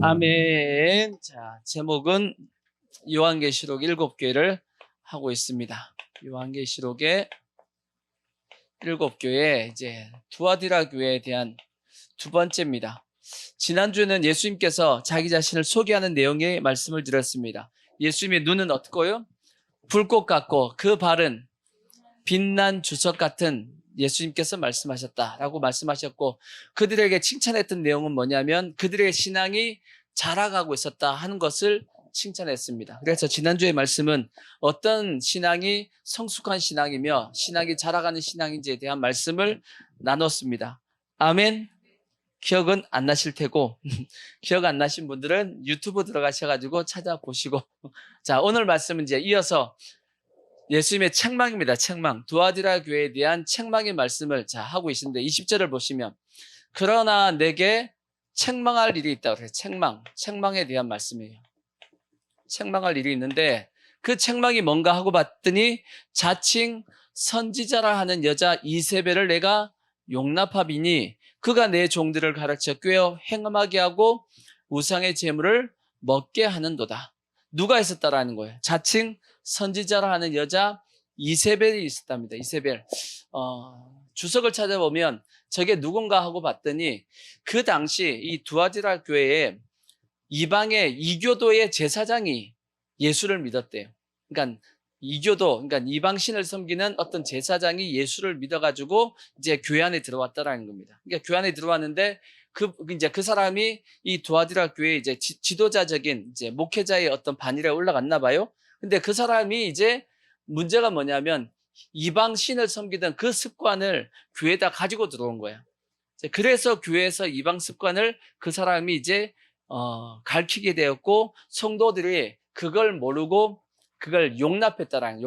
아멘. 자, 제목은 요한계시록 7교회를 하고 있습니다. 요한계시록의 7교회, 이제 두아디라 교회에 대한 두 번째입니다. 지난주에는 예수님께서 자기 자신을 소개하는 내용의 말씀을 드렸습니다. 예수님의 눈은 어떻고요? 불꽃 같고 그 발은 빛난 주석 같은 예수님께서 말씀하셨다라고 말씀하셨고, 그들에게 칭찬했던 내용은 뭐냐면 그들의 신앙이 자라가고 있었다 하는 것을 칭찬했습니다. 그래서 지난주의 말씀은 어떤 신앙이 성숙한 신앙이며 신앙이 자라가는 신앙인지에 대한 말씀을 나눴습니다. 아멘. 기억은 안 나실 테고 기억 안 나신 분들은 유튜브 들어가셔가지고 찾아보시고 자, 오늘 말씀은 이제 이어서 예수님의 책망입니다. 책망. 두아디라 교회에 대한 책망의 말씀을 하고 있는데 20절을 보시면, 그러나 내게 책망할 일이 있다고 그래요. 책망에 대한 말씀이에요. 책망할 일이 있는데 그 책망이 뭔가 하고 봤더니 자칭 선지자라 하는 여자 이세벨을 내가 용납하비니 그가 내 종들을 가르쳐 꾀어 행음하게 하고 우상의 제물을 먹게 하는도다. 누가 있었다라는 거예요? 자칭 선지자라 하는 여자 이세벨이 있었답니다. 이세벨. 주석을 찾아보면 저게 누군가 하고 봤더니 그 당시 이 두아디라 교회에 이방의 이교도의 제사장이 예수를 믿었대요. 그러니까 이교도, 그러니까 이방신을 섬기는 어떤 제사장이 예수를 믿어가지고 이제 교회 안에 들어왔다라는 겁니다. 그러니까 교회 안에 들어왔는데 그 사람이 이 두아디라 교회 이제 지도자적인 이제 목회자의 어떤 반열에 올라갔나 봐요. 근데 그 사람이 이제 문제가 뭐냐면 이방 신을 섬기던 그 습관을 교회에다 가지고 들어온 거예요. 그래서 교회에서 이방 습관을 그 사람이 이제 가르치게 되었고, 성도들이 그걸 모르고 그걸 용납했다라는,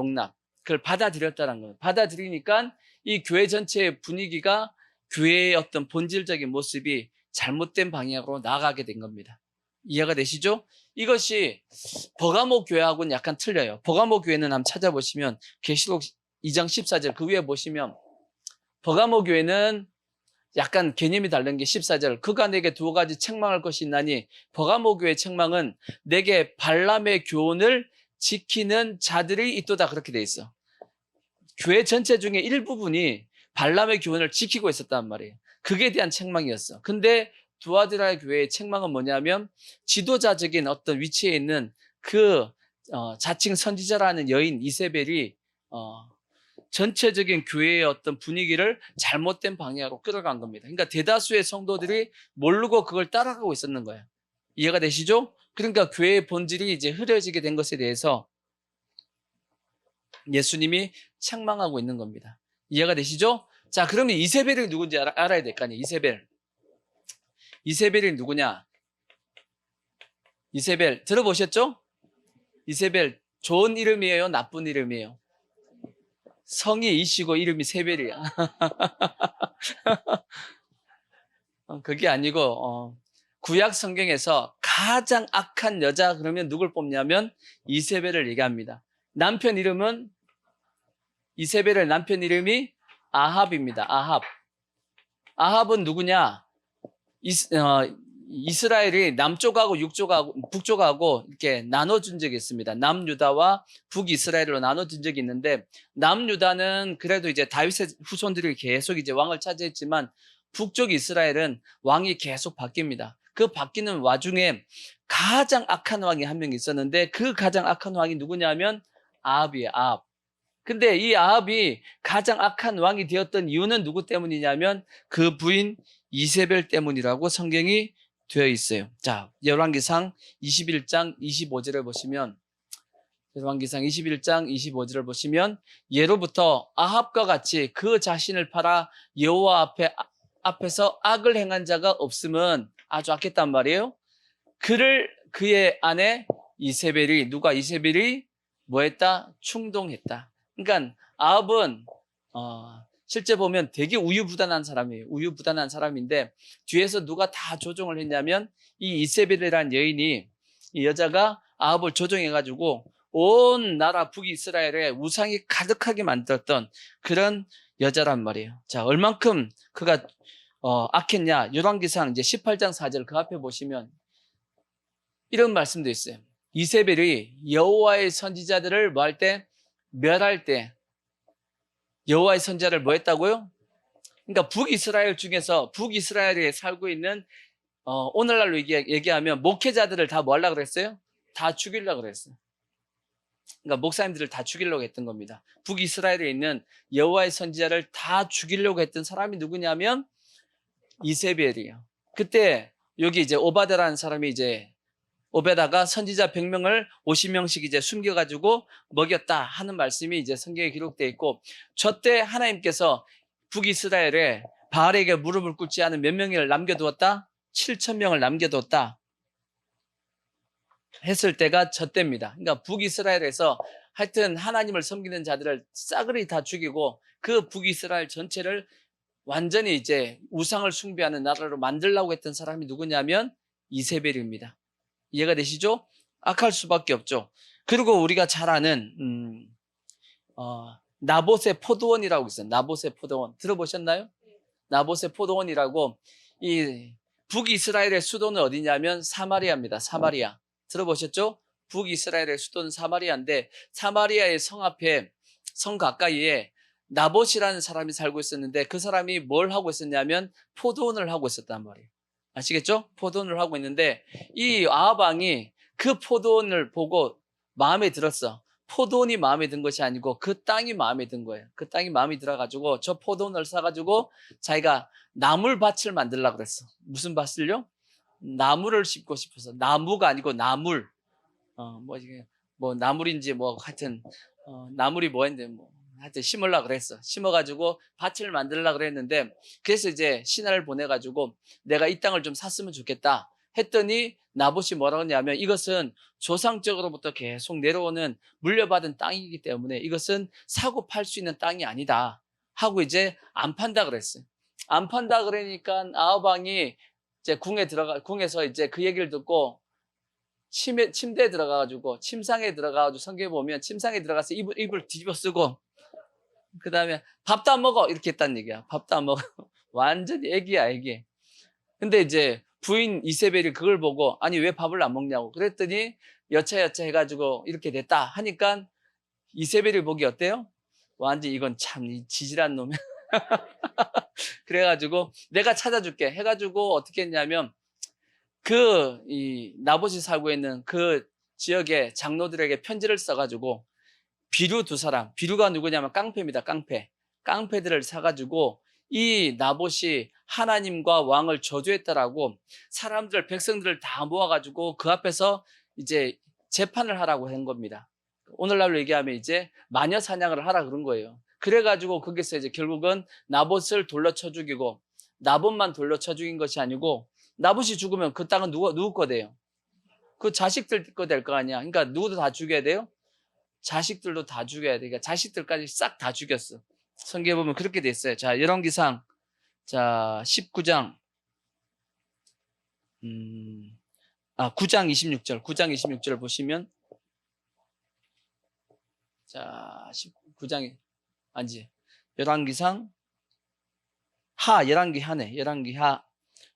그걸 받아들였다라는 거예요. 받아들이니까 이 교회 전체의 분위기가, 교회의 어떤 본질적인 모습이 잘못된 방향으로 나아가게 된 겁니다. 이해가 되시죠? 이것이 버가모 교회하고는 약간 틀려요. 버가모 교회는 한번 찾아보시면 계시록 2장 14절 그 위에 보시면, 버가모 교회는 약간 개념이 다른 게 14절, 그가 내게 두 가지 책망할 것이 있나니, 버가모 교회의 책망은 내게 발람의 교훈을 지키는 자들이 있도다, 그렇게 돼 있어. 교회 전체 중에 일부분이 발람의 교훈을 지키고 있었단 말이에요. 그게 대한 책망이었어. 근데 두아디라 교회의 책망은 뭐냐면 지도자적인 어떤 위치에 있는 그 자칭 선지자라는 여인 이세벨이 전체적인 교회의 어떤 분위기를 잘못된 방향으로 끌어간 겁니다. 그러니까 대다수의 성도들이 모르고 그걸 따라가고 있었는 거예요. 이해가 되시죠? 그러니까 교회의 본질이 이제 흐려지게 된 것에 대해서 예수님이 책망하고 있는 겁니다. 이해가 되시죠? 자, 그러면 이세벨이 누군지 알아야 될 거 아니에요. 이세벨이 누구냐? 이세벨 들어보셨죠? 이세벨 좋은 이름이에요? 나쁜 이름이에요? 성이 이시고 이름이 세벨이야. 그게 아니고 구약 성경에서 가장 악한 여자 그러면 누굴 뽑냐면 이세벨을 얘기합니다. 남편 이름은, 이세벨의 남편 이름이 아합입니다. 아합은 누구냐? 이스라엘이 남쪽하고 북쪽하고 이렇게 나눠준 적이 있습니다. 남유다와 북이스라엘로 나눠준 적이 있는데, 남유다는 그래도 이제 다윗의 후손들이 계속 이제 왕을 차지했지만 북쪽 이스라엘은 왕이 계속 바뀝니다. 그 바뀌는 와중에 가장 악한 왕이 한 명 있었는데, 그 가장 악한 왕이 누구냐면 아합이에요. 아합. 근데 이 아합이 가장 악한 왕이 되었던 이유는 누구 때문이냐면 그 부인 이세벨 때문이라고 성경이 되어 있어요. 자, 열왕기상 21장 25절을 보시면, 열왕기상 21장 25절을 보시면, 예로부터 아합과 같이 그 자신을 팔아 여호와 앞에서 악을 행한 자가 없음은, 아주 악했단 말이에요. 그의 아내 이세벨이 뭐했다? 충동했다. 그러니까 아합은 실제 보면 되게 우유부단한 사람이에요. 우유부단한 사람인데 뒤에서 누가 다 조종을 했냐면 이 이세벨이라는 여인이, 이 여자가 아합을 조종해가지고 온 나라 북이스라엘에 우상이 가득하게 만들었던 그런 여자란 말이에요. 자, 얼만큼 그가 악했냐? 열왕기상 이제 18장 4절 그 앞에 보시면 이런 말씀도 있어요. 이세벨이 여호와의 선지자들을 뭐 할 때? 멸할 때 여호와의 선지자를 뭐 했다고요? 그러니까 북이스라엘 중에서 북이스라엘에 살고 있는 오늘날로 얘기하면 목회자들을 다 뭐 하려고 그랬어요? 다 죽이려고 그랬어요. 그러니까 목사님들을 다 죽이려고 했던 겁니다. 북이스라엘에 있는 여호와의 선지자를 다 죽이려고 했던 사람이 누구냐면 이세벨이에요. 그때 여기 이제 오바다라는 사람이 이제 오베다가 선지자 100명을 50명씩 이제 숨겨가지고 먹였다 하는 말씀이 이제 성경에 기록되어 있고, 저때 하나님께서 북이스라엘에 바알에게 무릎을 꿇지 않은 몇 명을 남겨두었다? 7,000명을 남겨두었다 했을 때가 저때입니다. 그러니까 북이스라엘에서 하여튼 하나님을 섬기는 자들을 싸그리 다 죽이고 그 북이스라엘 전체를 완전히 이제 우상을 숭배하는 나라로 만들려고 했던 사람이 누구냐면 이세벨입니다. 이해가 되시죠? 악할 수밖에 없죠. 그리고 우리가 잘 아는 나봇의 포도원이라고 있어요. 나봇의 포도원 들어보셨나요? 나봇의 포도원이라고, 이 북이스라엘의 수도는 어디냐면 사마리아입니다. 사마리아 들어보셨죠? 북이스라엘의 수도는 사마리아인데 사마리아의 성 앞에, 성 가까이에 나봇이라는 사람이 살고 있었는데 그 사람이 뭘 하고 있었냐면 포도원을 하고 있었단 말이에요. 아시겠죠? 포도원을 하고 있는데 이 아합 왕이 그 포도원을 보고 마음에 들었어. 포도원이 마음에 든 것이 아니고 그 땅이 마음에 든 거예요. 그 땅이 마음에 들어가지고 저 포도원을 사가지고 자기가 나물밭을 만들려고 그랬어. 무슨 밭을요? 나무를 심고 싶어서. 나무가 아니고 나물. 뭐 나물인지 뭐 하여튼 나물이 뭐였는데 뭐 하여튼 심으려고 그랬어. 심어가지고 밭을 만들려고 그랬는데, 그래서 이제 신하를 보내가지고 내가 이 땅을 좀 샀으면 좋겠다 했더니 나봇이 뭐라고 하냐면 이것은 조상적으로부터 계속 내려오는 물려받은 땅이기 때문에 이것은 사고 팔 수 있는 땅이 아니다 하고 이제 안 판다 그랬어요. 안 판다 그러니까 아합 왕이 이제 궁에서 이제 그 얘기를 듣고 침대에 들어가가지고, 침상에 들어가가지고, 성경에 보면 침상에 들어가서 이불 뒤집어 쓰고 그 다음에 밥도 안 먹어 이렇게 했다는 얘기야. 밥도 안 먹어. 완전히 애기야, 애기. 근데 이제 부인 이세벨이 그걸 보고 아니 왜 밥을 안 먹냐고 그랬더니 여차여차 해가지고 이렇게 됐다 하니까 이세벨이 보기 어때요? 완전 이건 참 지질한 놈이야. 그래가지고 내가 찾아줄게 해가지고 어떻게 했냐면 이 나봇이 살고 있는 그 지역의 장로들에게 편지를 써가지고 비류 2사람, 비류가 누구냐면 깡패입니다. 깡패들을 사가지고 이 나봇이 하나님과 왕을 저주했다라고 사람들, 백성들을 다 모아가지고 그 앞에서 이제 재판을 하라고 한 겁니다. 오늘날로 얘기하면 이제 마녀 사냥을 하라 그런 거예요. 그래가지고 거기서 이제 결국은 나봇을 돌려 쳐 죽이고, 나봇만 돌려 쳐 죽인 것이 아니고 나봇이 죽으면 그 땅은 누구 거 돼요? 그 자식들 거 될 거 아니야. 그러니까 누구도 다 죽여야 돼요? 자식들도 다 죽여야 돼. 그러니까 자식들까지 싹 다 죽였어. 성경에 보면 그렇게 돼 있어요. 자, 열왕기상 19장 9장 26절 보시면, 자, 19장이 아니지. 열왕기상 열왕기하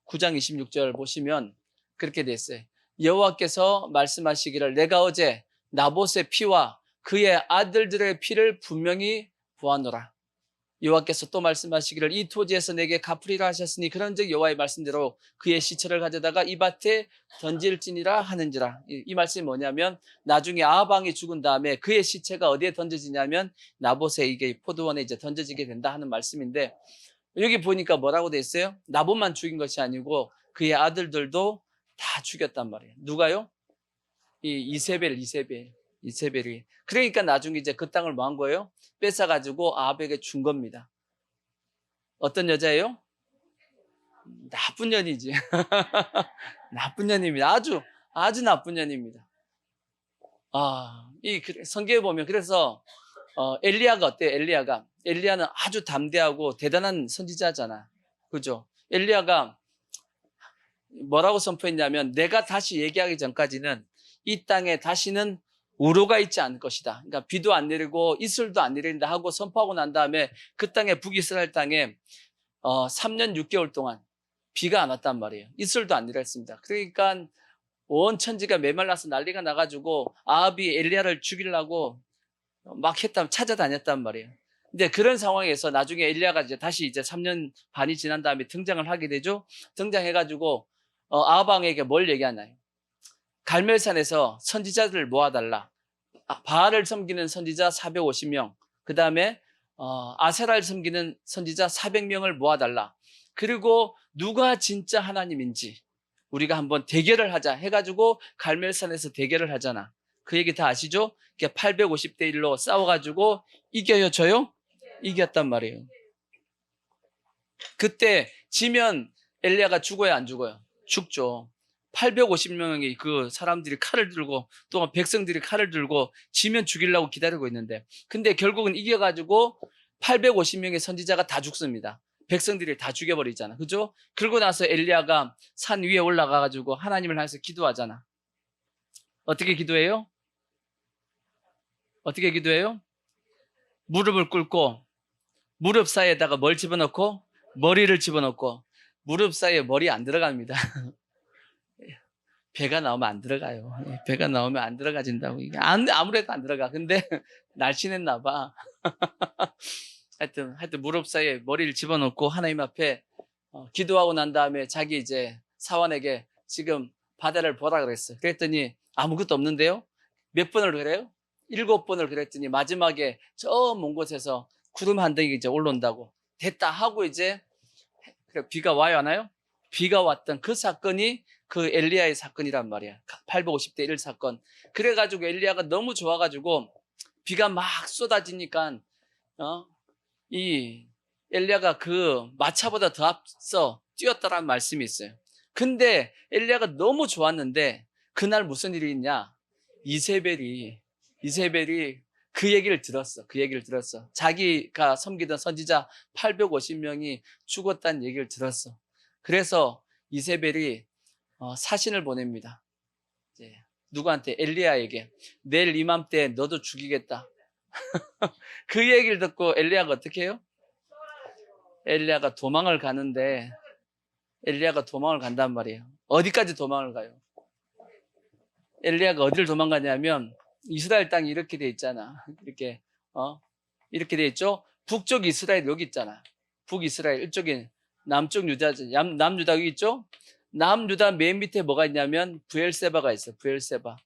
9장 26절 보시면 그렇게 돼 있어요. 여호와께서 말씀하시기를 내가 어제 나봇의 피와 그의 아들들의 피를 분명히 보았노라. 여호와께서 또 말씀하시기를 이 토지에서 내게 갚으리라 하셨으니 그런즉 여호와의 말씀대로 그의 시체를 가져다가 이 밭에 던질지니라 하는지라. 이 말씀이 뭐냐면 나중에 아합 왕이 죽은 다음에 그의 시체가 어디에 던져지냐면 나봇의 이게 포도원에 이제 던져지게 된다 하는 말씀인데, 여기 보니까 뭐라고 돼 있어요? 나봇만 죽인 것이 아니고 그의 아들들도 다 죽였단 말이에요. 누가요? 이세벨이. 그러니까 나중에 이제 그 땅을 뭐 한 거예요? 뺏어가지고 아합에게 준 겁니다. 어떤 여자예요? 나쁜 년이지. 나쁜 년입니다. 아주 나쁜 년입니다. 성경에 보면 그래서 엘리야가 어때요? 엘리야는 아주 담대하고 대단한 선지자잖아. 그죠? 엘리야가 뭐라고 선포했냐면 내가 다시 얘기하기 전까지는 이 땅에 다시는 우로가 있지 않을 것이다. 그러니까 비도 안 내리고 이슬도 안 내린다 하고 선포하고 난 다음에 그 땅에, 북이스라엘 땅에 3년 6개월 동안 비가 안 왔단 말이에요. 이슬도 안 내렸습니다. 그러니까 온 천지가 메말라서 난리가 나가지고 아합이 엘리야를 죽이려고 막 찾아다녔단 말이에요. 근데 그런 상황에서 나중에 엘리야가 다시 3년 반이 지난 다음에 등장을 하게 되죠. 등장해가지고 아합 왕에게 뭘 얘기하나요? 갈멜산에서 선지자들을 모아달라. 바알을 섬기는 선지자 450명, 그 다음에 아세라를 섬기는 선지자 400명을 모아달라. 그리고 누가 진짜 하나님인지 우리가 한번 대결을 하자 해가지고 갈멜산에서 대결을 하잖아. 그 얘기 다 아시죠? 850대 1로 싸워가지고 이겨요, 져요? 이겼단 말이에요. 그때 지면 엘리야가 죽어야 안 죽어요? 죽죠. 850명의 그 사람들이 칼을 들고 또 백성들이 칼을 들고 지면 죽이려고 기다리고 있는데, 근데 결국은 이겨가지고 850명의 선지자가 다 죽습니다. 백성들이 다 죽여버리잖아. 그죠? 그러고 나서 엘리야가 산 위에 올라가가지고 하나님을 향해서 기도하잖아. 어떻게 기도해요? 어떻게 기도해요? 무릎을 꿇고 무릎 사이에다가 뭘 집어넣고? 머리를 집어넣고. 무릎 사이에 머리 안 들어갑니다. 배가 나오면 안 들어가요. 배가 나오면 안 들어가진다고. 이게 아무래도 안 들어가. 근데 날씬했나 봐. 하여튼 무릎 사이에 머리를 집어넣고 하나님 앞에 기도하고 난 다음에 자기 사원에게 지금 바다를 보라 그랬어요. 그랬더니 아무것도 없는데요. 몇 번을 그래요? 7번을 그랬더니 마지막에 저 먼 곳에서 구름 한 덩이 올라온다고. 됐다 하고 비가 와요, 안 와요? 비가 왔던 그 사건이 그 엘리야의 사건이란 말이야. 850대 1 사건. 그래가지고 엘리야가 너무 좋아가지고 비가 막 쏟아지니까 이 엘리야가 그 마차보다 더 앞서 뛰었다라는 말씀이 있어요. 근데 엘리야가 너무 좋았는데 그날 무슨 일이 있냐? 이세벨이 그 얘기를 들었어. 자기가 섬기던 선지자 850명이 죽었다는 얘기를 들었어. 그래서 이세벨이 사신을 보냅니다. 누구한테? 엘리야에게. 내일 이맘때 너도 죽이겠다. 그 얘기를 듣고 엘리야가 어떻게 해요? 엘리야가 도망을 간단 말이에요. 어디까지 도망을 가요? 엘리야가 어디를 도망가냐면 이스라엘 땅이 이렇게 돼 있잖아. 이렇게 돼 있죠? 북쪽 이스라엘 여기 있잖아. 북이스라엘 이쪽에 남쪽 유다, 남유다 여기 있죠? 남유다 맨 밑에 뭐가 있냐면 브엘세바가 있어. 브엘세바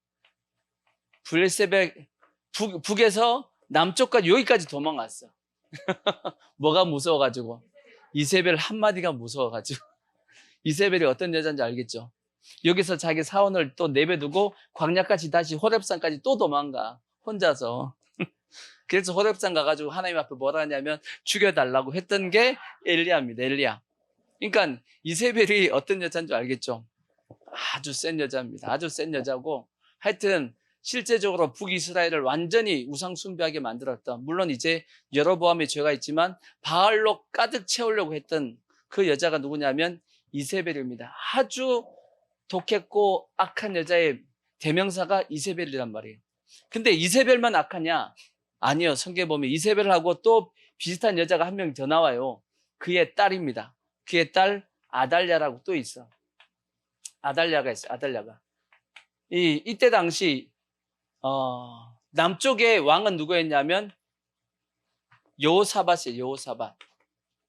북에서 남쪽까지 여기까지 도망갔어. 뭐가 무서워가지고? 이세벨 한마디가 무서워가지고. 이세벨이 어떤 여자인지 알겠죠? 여기서 자기 사원을 또 내버두고 광야까지 다시 호렙산까지 또 도망가. 혼자서. 그래서 호렙산 가가지고 하나님 앞에 뭐라 하냐면 죽여달라고 했던 게 엘리야입니다. 엘리야. 그러니까 이세벨이 어떤 여자인 줄 알겠죠? 아주 센 여자입니다. 아주 센 여자고, 하여튼 실제적으로 북이스라엘을 완전히 우상 숭배하게 만들었던, 물론 여로보암의 죄가 있지만 바알로 가득 채우려고 했던 그 여자가 누구냐면 이세벨입니다. 아주 독했고 악한 여자의 대명사가 이세벨이란 말이에요. 근데 이세벨만 악하냐? 아니요. 성경에 보면 이세벨하고 또 비슷한 여자가 한 명 더 나와요. 그의 딸입니다. 그의 딸 아달랴라고 또 있어. 아달랴가 있어요. 아달랴가. 이때 당시 남쪽의 왕은 누구였냐면 여호사밧이에요. 여호사밧.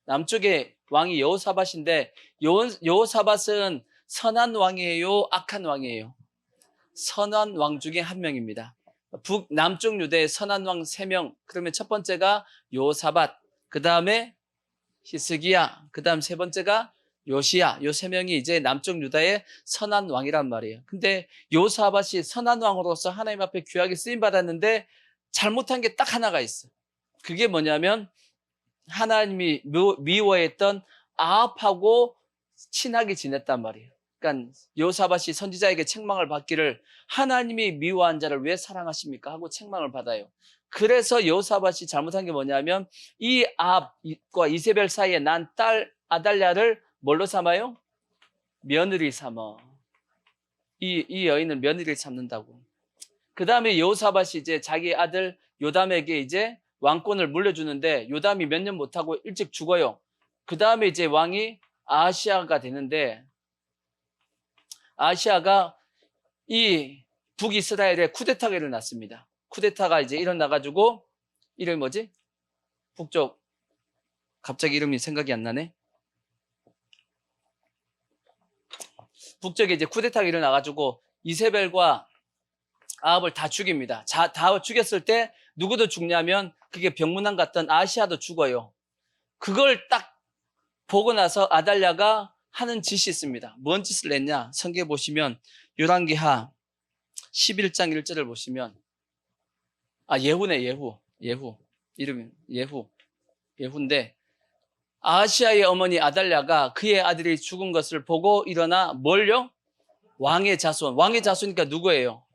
남쪽의 왕이 여호사밧인데 여호사밧은 선한 왕이에요? 악한 왕이에요? 선한 왕 중에 한 명입니다. 남쪽 유대의 선한 왕 3명. 그러면 첫 번째가 여호사밧, 그 다음에 히스기야, 그 다음 세 번째가 요시야. 요 3명이 남쪽 유다의 선한 왕이란 말이에요. 근데 여호사밧이 선한 왕으로서 하나님 앞에 귀하게 쓰임받았는데 잘못한 게 딱 하나가 있어. 그게 뭐냐면 하나님이 미워했던 아합하고 친하게 지냈단 말이에요. 그러니까 여호사밧이 선지자에게 책망을 받기를 하나님이 미워한 자를 왜 사랑하십니까? 하고 책망을 받아요. 그래서 여호사밧이 잘못한 게 뭐냐면 이 아합과 이세벨 사이에 난 딸 아달랴를 뭘로 삼아요? 며느리 삼아. 이 여인을 며느리 삼는다고. 그 다음에 여호사밧이 자기 아들 요담에게 왕권을 물려주는데 요담이 몇 년 못하고 일찍 죽어요. 그 다음에 왕이 아하시아가 되는데 아하시아가 이 북이스라엘에 쿠데타가 일어났습니다. 쿠데타가 이제 일어나가지고, 이름이 뭐지? 북쪽, 갑자기 이름이 생각이 안 나네? 북쪽에 이제 쿠데타가 일어나가지고, 이세벨과 아합을 다 죽입니다. 다 죽였을 때, 누구도 죽냐면, 그게 병문안 갔던 아시아도 죽어요. 그걸 딱 보고 나서 아달랴가 하는 짓이 있습니다. 뭔 짓을 했냐? 성경에 보시면, 열왕기하 11장 1절을 보시면, 예후네, 예후. 이름이 예후인데, 아시아의 어머니 아달랴가 그의 아들이 죽은 것을 보고 일어나 뭘요? 왕의 자손. 왕의 자손이니까 누구예요?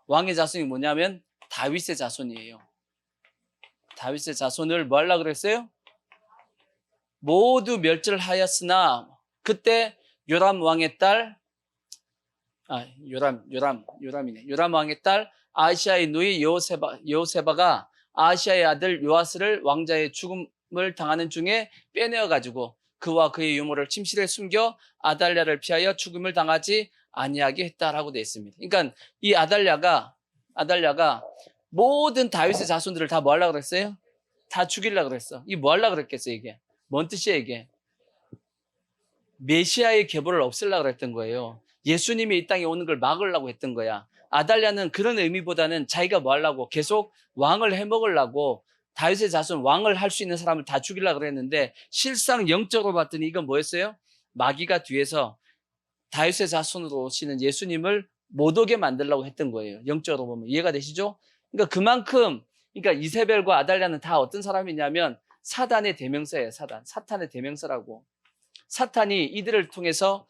왕의 자손이 뭐냐면 다윗의 자손이에요. 다윗의 자손을 뭐 하려고 그랬어요? 모두 멸절하였으나 그때 요람 왕의 딸, 요람 왕의 딸 아시아의 누이 여호세바가 아시아의 아들 요아스를 왕자의 죽음을 당하는 중에 빼내어가지고 그와 그의 유모를 침실에 숨겨 아달랴를 피하여 죽음을 당하지 아니하게 했다라고 되어 있습니다. 그러니까 이 아달랴가 모든 다윗의 자손들을 다 뭐 하려고 그랬어요? 다 죽이려고 그랬어. 이게 뭐 하려고 그랬겠어요, 이게? 뭔 뜻이야, 이게? 메시아의 계보를 없애려고 그랬던 거예요. 예수님이 이 땅에 오는 걸 막으려고 했던 거야. 아달랴는 그런 의미보다는 자기가 뭐 하려고 계속 왕을 해먹으려고 다윗의 자손 왕을 할 수 있는 사람을 다 죽이려고 그랬는데 실상 영적으로 봤더니 이건 뭐였어요? 마귀가 뒤에서 다윗의 자손으로 오시는 예수님을 못 오게 만들려고 했던 거예요. 영적으로 보면 이해가 되시죠? 그러니까 그만큼 이세벨과 아달랴는 다 어떤 사람이냐면 사단의 대명사예요. 사탄의 대명사라고. 사탄이 이들을 통해서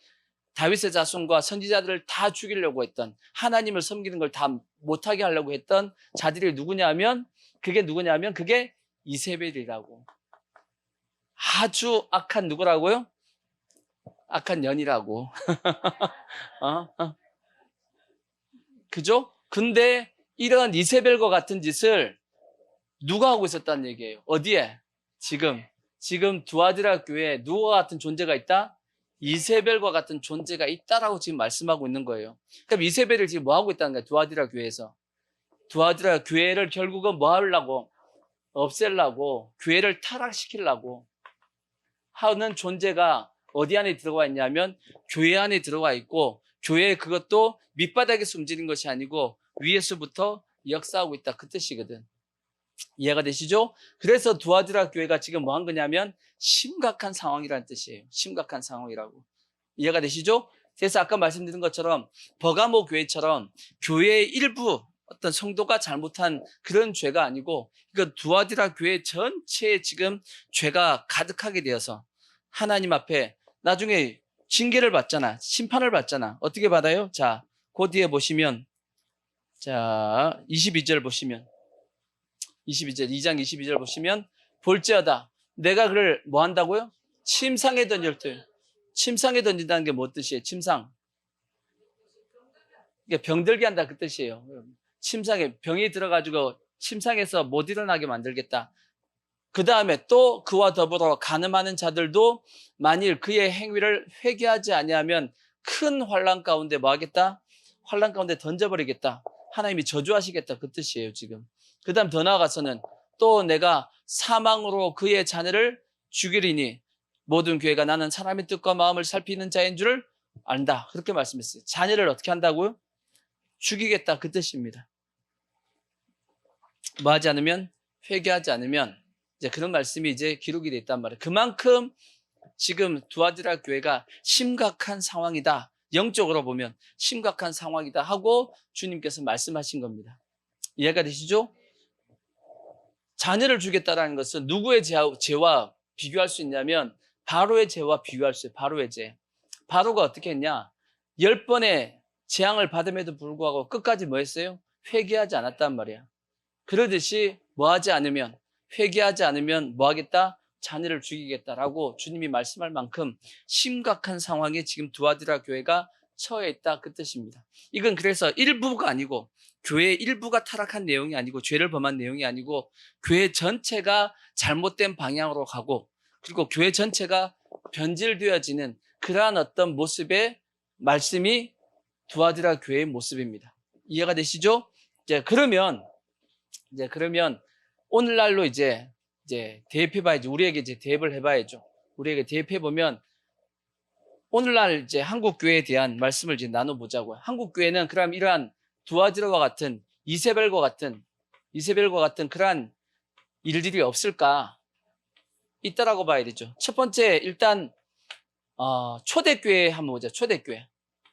다윗의 자손과 선지자들을 다 죽이려고 했던, 하나님을 섬기는 걸 다 못하게 하려고 했던 자들이 누구냐면 그게 이세벨이라고. 아주 악한 누구라고요? 악한 년이라고. 그죠? 근데 이런 이세벨과 같은 짓을 누가 하고 있었다는 얘기예요? 어디에? 지금 두아디라 교회에 누가 같은 존재가 있다? 이세벨과 같은 존재가 있다라고 지금 말씀하고 있는 거예요. 그럼 이세벨을 지금 뭐 하고 있다는 거예요? 두아디라 교회에서. 두아디라 교회를 결국은 뭐 하려고? 없애려고, 교회를 타락시키려고 하는 존재가 어디 안에 들어가 있냐면 교회 안에 들어가 있고, 교회 그것도 밑바닥에서 움직이는 것이 아니고 위에서부터 역사하고 있다, 그 뜻이거든. 이해가 되시죠? 그래서 두아디라 교회가 지금 뭐 한 거냐면 심각한 상황이라는 뜻이에요. 심각한 상황이라고. 이해가 되시죠? 그래서 아까 말씀드린 것처럼 버가모 교회처럼 교회의 일부 어떤 성도가 잘못한 그런 죄가 아니고, 그러니까 두아디라 교회 전체에 지금 죄가 가득하게 되어서 하나님 앞에 나중에 징계를 받잖아. 심판을 받잖아. 어떻게 받아요? 자, 그 뒤에 보시면, 자, 22절 보시면, 2장 22절 보시면, 볼지어다 내가 그를 뭐 한다고요? 침상에 던질. 침상에 던진다는 게 뭐 뜻이에요? 침상. 이게 병들게 한다, 그 뜻이에요. 침상에 병이 들어가지고 침상에서 못 일어나게 만들겠다. 그 다음에 또 그와 더불어 간음하는 자들도 만일 그의 행위를 회개하지 아니하면 큰 환난 가운데 뭐 하겠다? 환난 가운데 던져버리겠다. 하나님이 저주하시겠다, 그 뜻이에요, 지금. 그 다음 더 나아가서는 또 내가 사망으로 그의 자녀를 죽이리니 모든 교회가 나는 사람의 뜻과 마음을 살피는 자인 줄을 안다. 그렇게 말씀했어요. 자녀를 어떻게 한다고요? 죽이겠다, 그 뜻입니다. 뭐 하지 않으면? 회개하지 않으면, 이제 그런 말씀이 이제 기록이 돼 있단 말이에요. 그만큼 지금 두아디라 교회가 심각한 상황이다. 영적으로 보면 심각한 상황이다 하고 주님께서 말씀하신 겁니다. 이해가 되시죠? 자녀를 죽였다는 것은 누구의 죄와 비교할 수 있냐면 바로의 죄와 비교할 수 있어요. 바로의 죄. 바로가 어떻게 했냐? 10번의 재앙을 받음에도 불구하고 끝까지 뭐 했어요? 회개하지 않았단 말이야. 그러듯이 뭐 하지 않으면, 회개하지 않으면 뭐 하겠다? 자녀를 죽이겠다라고 주님이 말씀할 만큼 심각한 상황에 지금 두아디라 교회가 처해 있다, 그 뜻입니다. 이건 그래서 일부가 아니고, 교회 일부가 타락한 내용이 아니고, 죄를 범한 내용이 아니고, 교회 전체가 잘못된 방향으로 가고, 그리고 교회 전체가 변질되어지는 그러한 어떤 모습의 말씀이 두아디라 교회의 모습입니다. 이해가 되시죠? 그러면 오늘날로 이제 대입해봐야죠. 우리에게 이제 대입을 해봐야죠. 우리에게 대입해보면 오늘날 이제 한국 교회에 대한 말씀을 이제 나눠보자고요. 한국 교회는 그럼 이러한 두아디라와 같은 이세벨과 같은 그러한 일들이 없을까? 있다라고 봐야 되죠. 첫 번째, 일단 초대교회 한번 보자.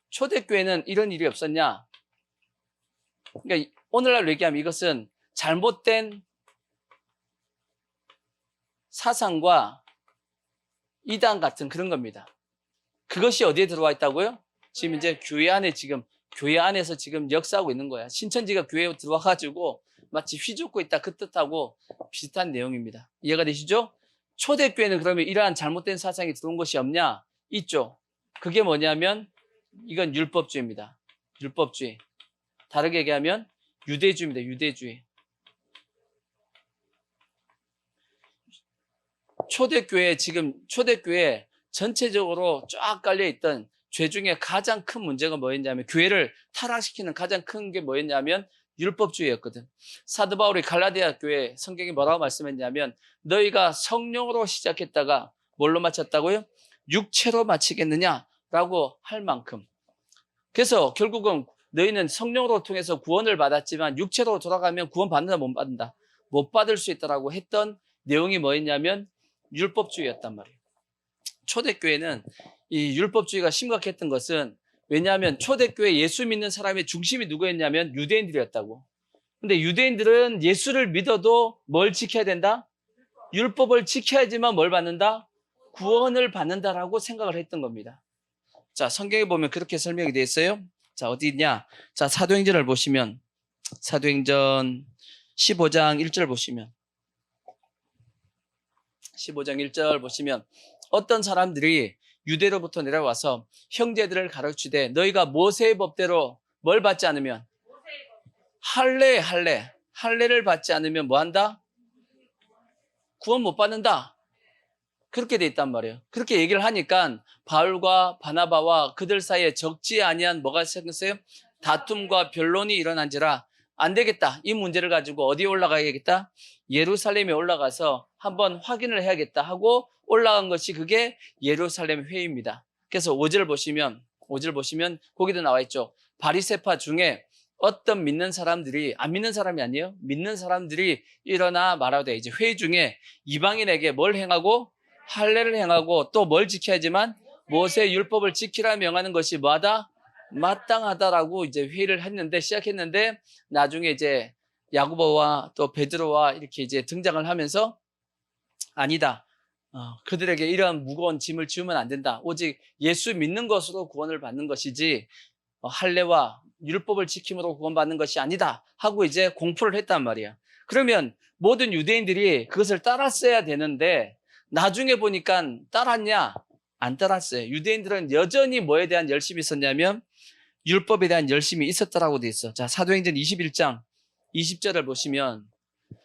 초대교회는 이런 일이 없었냐? 그러니까 오늘날 얘기하면 이것은 잘못된 사상과 이단 같은 그런 겁니다. 그것이 어디에 들어와 있다고요? 지금 이제 교회 안에서 지금 역사하고 있는 거야. 신천지가 교회에 들어와가지고 마치 휘젓고 있다 그 뜻하고 비슷한 내용입니다. 이해가 되시죠? 초대교회는 그러면 이러한 잘못된 사상이 들어온 것이 없냐? 있죠. 그게 뭐냐면 이건 율법주의입니다. 율법주의. 다르게 얘기하면 유대주의입니다. 유대주의. 초대교회 전체적으로 쫙 깔려있던 죄 중에 가장 큰 문제가 뭐였냐면 교회를 타락시키는 가장 큰 게 뭐였냐면 율법주의였거든. 사도 바울이 갈라디아 교회 성경이 뭐라고 말씀했냐면 너희가 성령으로 시작했다가 뭘로 마쳤다고요? 육체로 마치겠느냐라고 할 만큼. 그래서 결국은 너희는 성령으로 통해서 구원을 받았지만 육체로 돌아가면 구원 받는다 못 받는다? 못 받을 수 있다라고 했던 내용이 뭐였냐면 율법주의였단 말이에요. 초대교회는 이 율법주의가 심각했던 것은 왜냐하면 초대교회 예수 믿는 사람의 중심이 누구였냐면 유대인들이었다고. 근데 유대인들은 예수를 믿어도 뭘 지켜야 된다? 율법을 지켜야지만 뭘 받는다? 구원을 받는다라고 생각을 했던 겁니다. 자, 성경에 보면 그렇게 설명이 되어 있어요. 자, 어디 있냐? 자, 사도행전을 보시면 사도행전 15장 1절 보시면 15장 1절 보시면 어떤 사람들이 유대로부터 내려와서 형제들을 가르치되 너희가 모세의 법대로 뭘 받지 않으면 할례를 받지 않으면 뭐 한다? 구원 못 받는다. 그렇게 돼 있단 말이에요. 그렇게 얘기를 하니까 바울과 바나바와 그들 사이에 적지 아니한 뭐가 생겼어요? 다툼과 변론이 일어난지라 안 되겠다. 이 문제를 가지고 어디에 올라가야겠다? 예루살렘에 올라가서 한번 확인을 해야겠다 하고 올라간 것이 그게 예루살렘 회의입니다. 그래서 5절 보시면 거기도 나와 있죠. 바리새파 중에 어떤 믿는 사람들이 안 믿는 사람이 아니에요. 믿는 사람들이 일어나 말하되 이제 회의 중에 이방인에게 뭘 행하고 할례를 행하고 또 뭘 지켜야지만 모세 율법을 지키라 명하는 것이 뭐하다? 마땅하다라고 이제 회의를 시작했는데 나중에 이제 야고보와 또 베드로와 이렇게 이제 등장을 하면서 아니다. 그들에게 이런 무거운 짐을 지우면 안 된다. 오직 예수 믿는 것으로 구원을 받는 것이지 할례와 율법을 지킴으로 구원받는 것이 아니다 하고 이제 공포를 했단 말이야. 그러면 모든 유대인들이 그것을 따랐어야 되는데 나중에 보니까 따랐냐? 안 따랐어요. 유대인들은 여전히 뭐에 대한 열심이 있었냐면 율법에 대한 열심이 있었다라고 돼 있어. 자, 사도행전 21장 20절을 보시면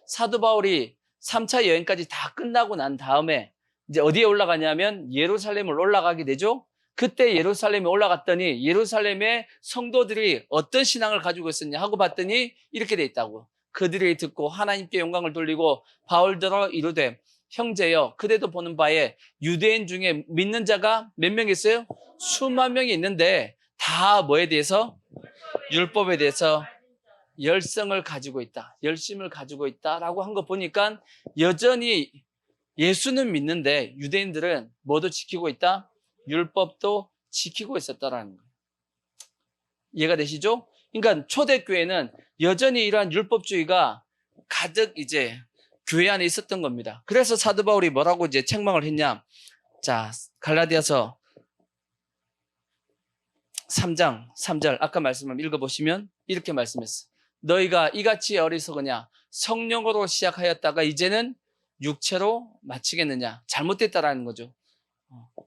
사도 바울이 3차 여행까지 다 끝나고 난 다음에 이제 어디에 올라가냐면 예루살렘을 올라가게 되죠. 그때 예루살렘에 올라갔더니 예루살렘의 성도들이 어떤 신앙을 가지고 있었냐 하고 봤더니 이렇게 돼 있다고. 그들이 듣고 하나님께 영광을 돌리고 바울더러 이르되 형제여 그대도 보는 바에 유대인 중에 믿는 자가 몇 명 있어요? 수만 명이 있는데 다 뭐에 대해서? 율법에 대해서 열성을 가지고 있다. 열심을 가지고 있다라고 한 거 보니까 여전히 예수는 믿는데 유대인들은 뭐도 지키고 있다? 율법도 지키고 있었다라는 거예요. 이해가 되시죠? 그러니까 초대교회는 여전히 이러한 율법주의가 가득 이제 교회 안에 있었던 겁니다. 그래서 사도 바울이 뭐라고 이제 책망을 했냐? 자, 갈라디아서 3장 3절 아까 말씀을 읽어보시면 이렇게 말씀했어. 너희가 이같이 어리석으냐? 성령으로 시작하였다가 이제는 육체로 마치겠느냐? 잘못됐다라는 거죠.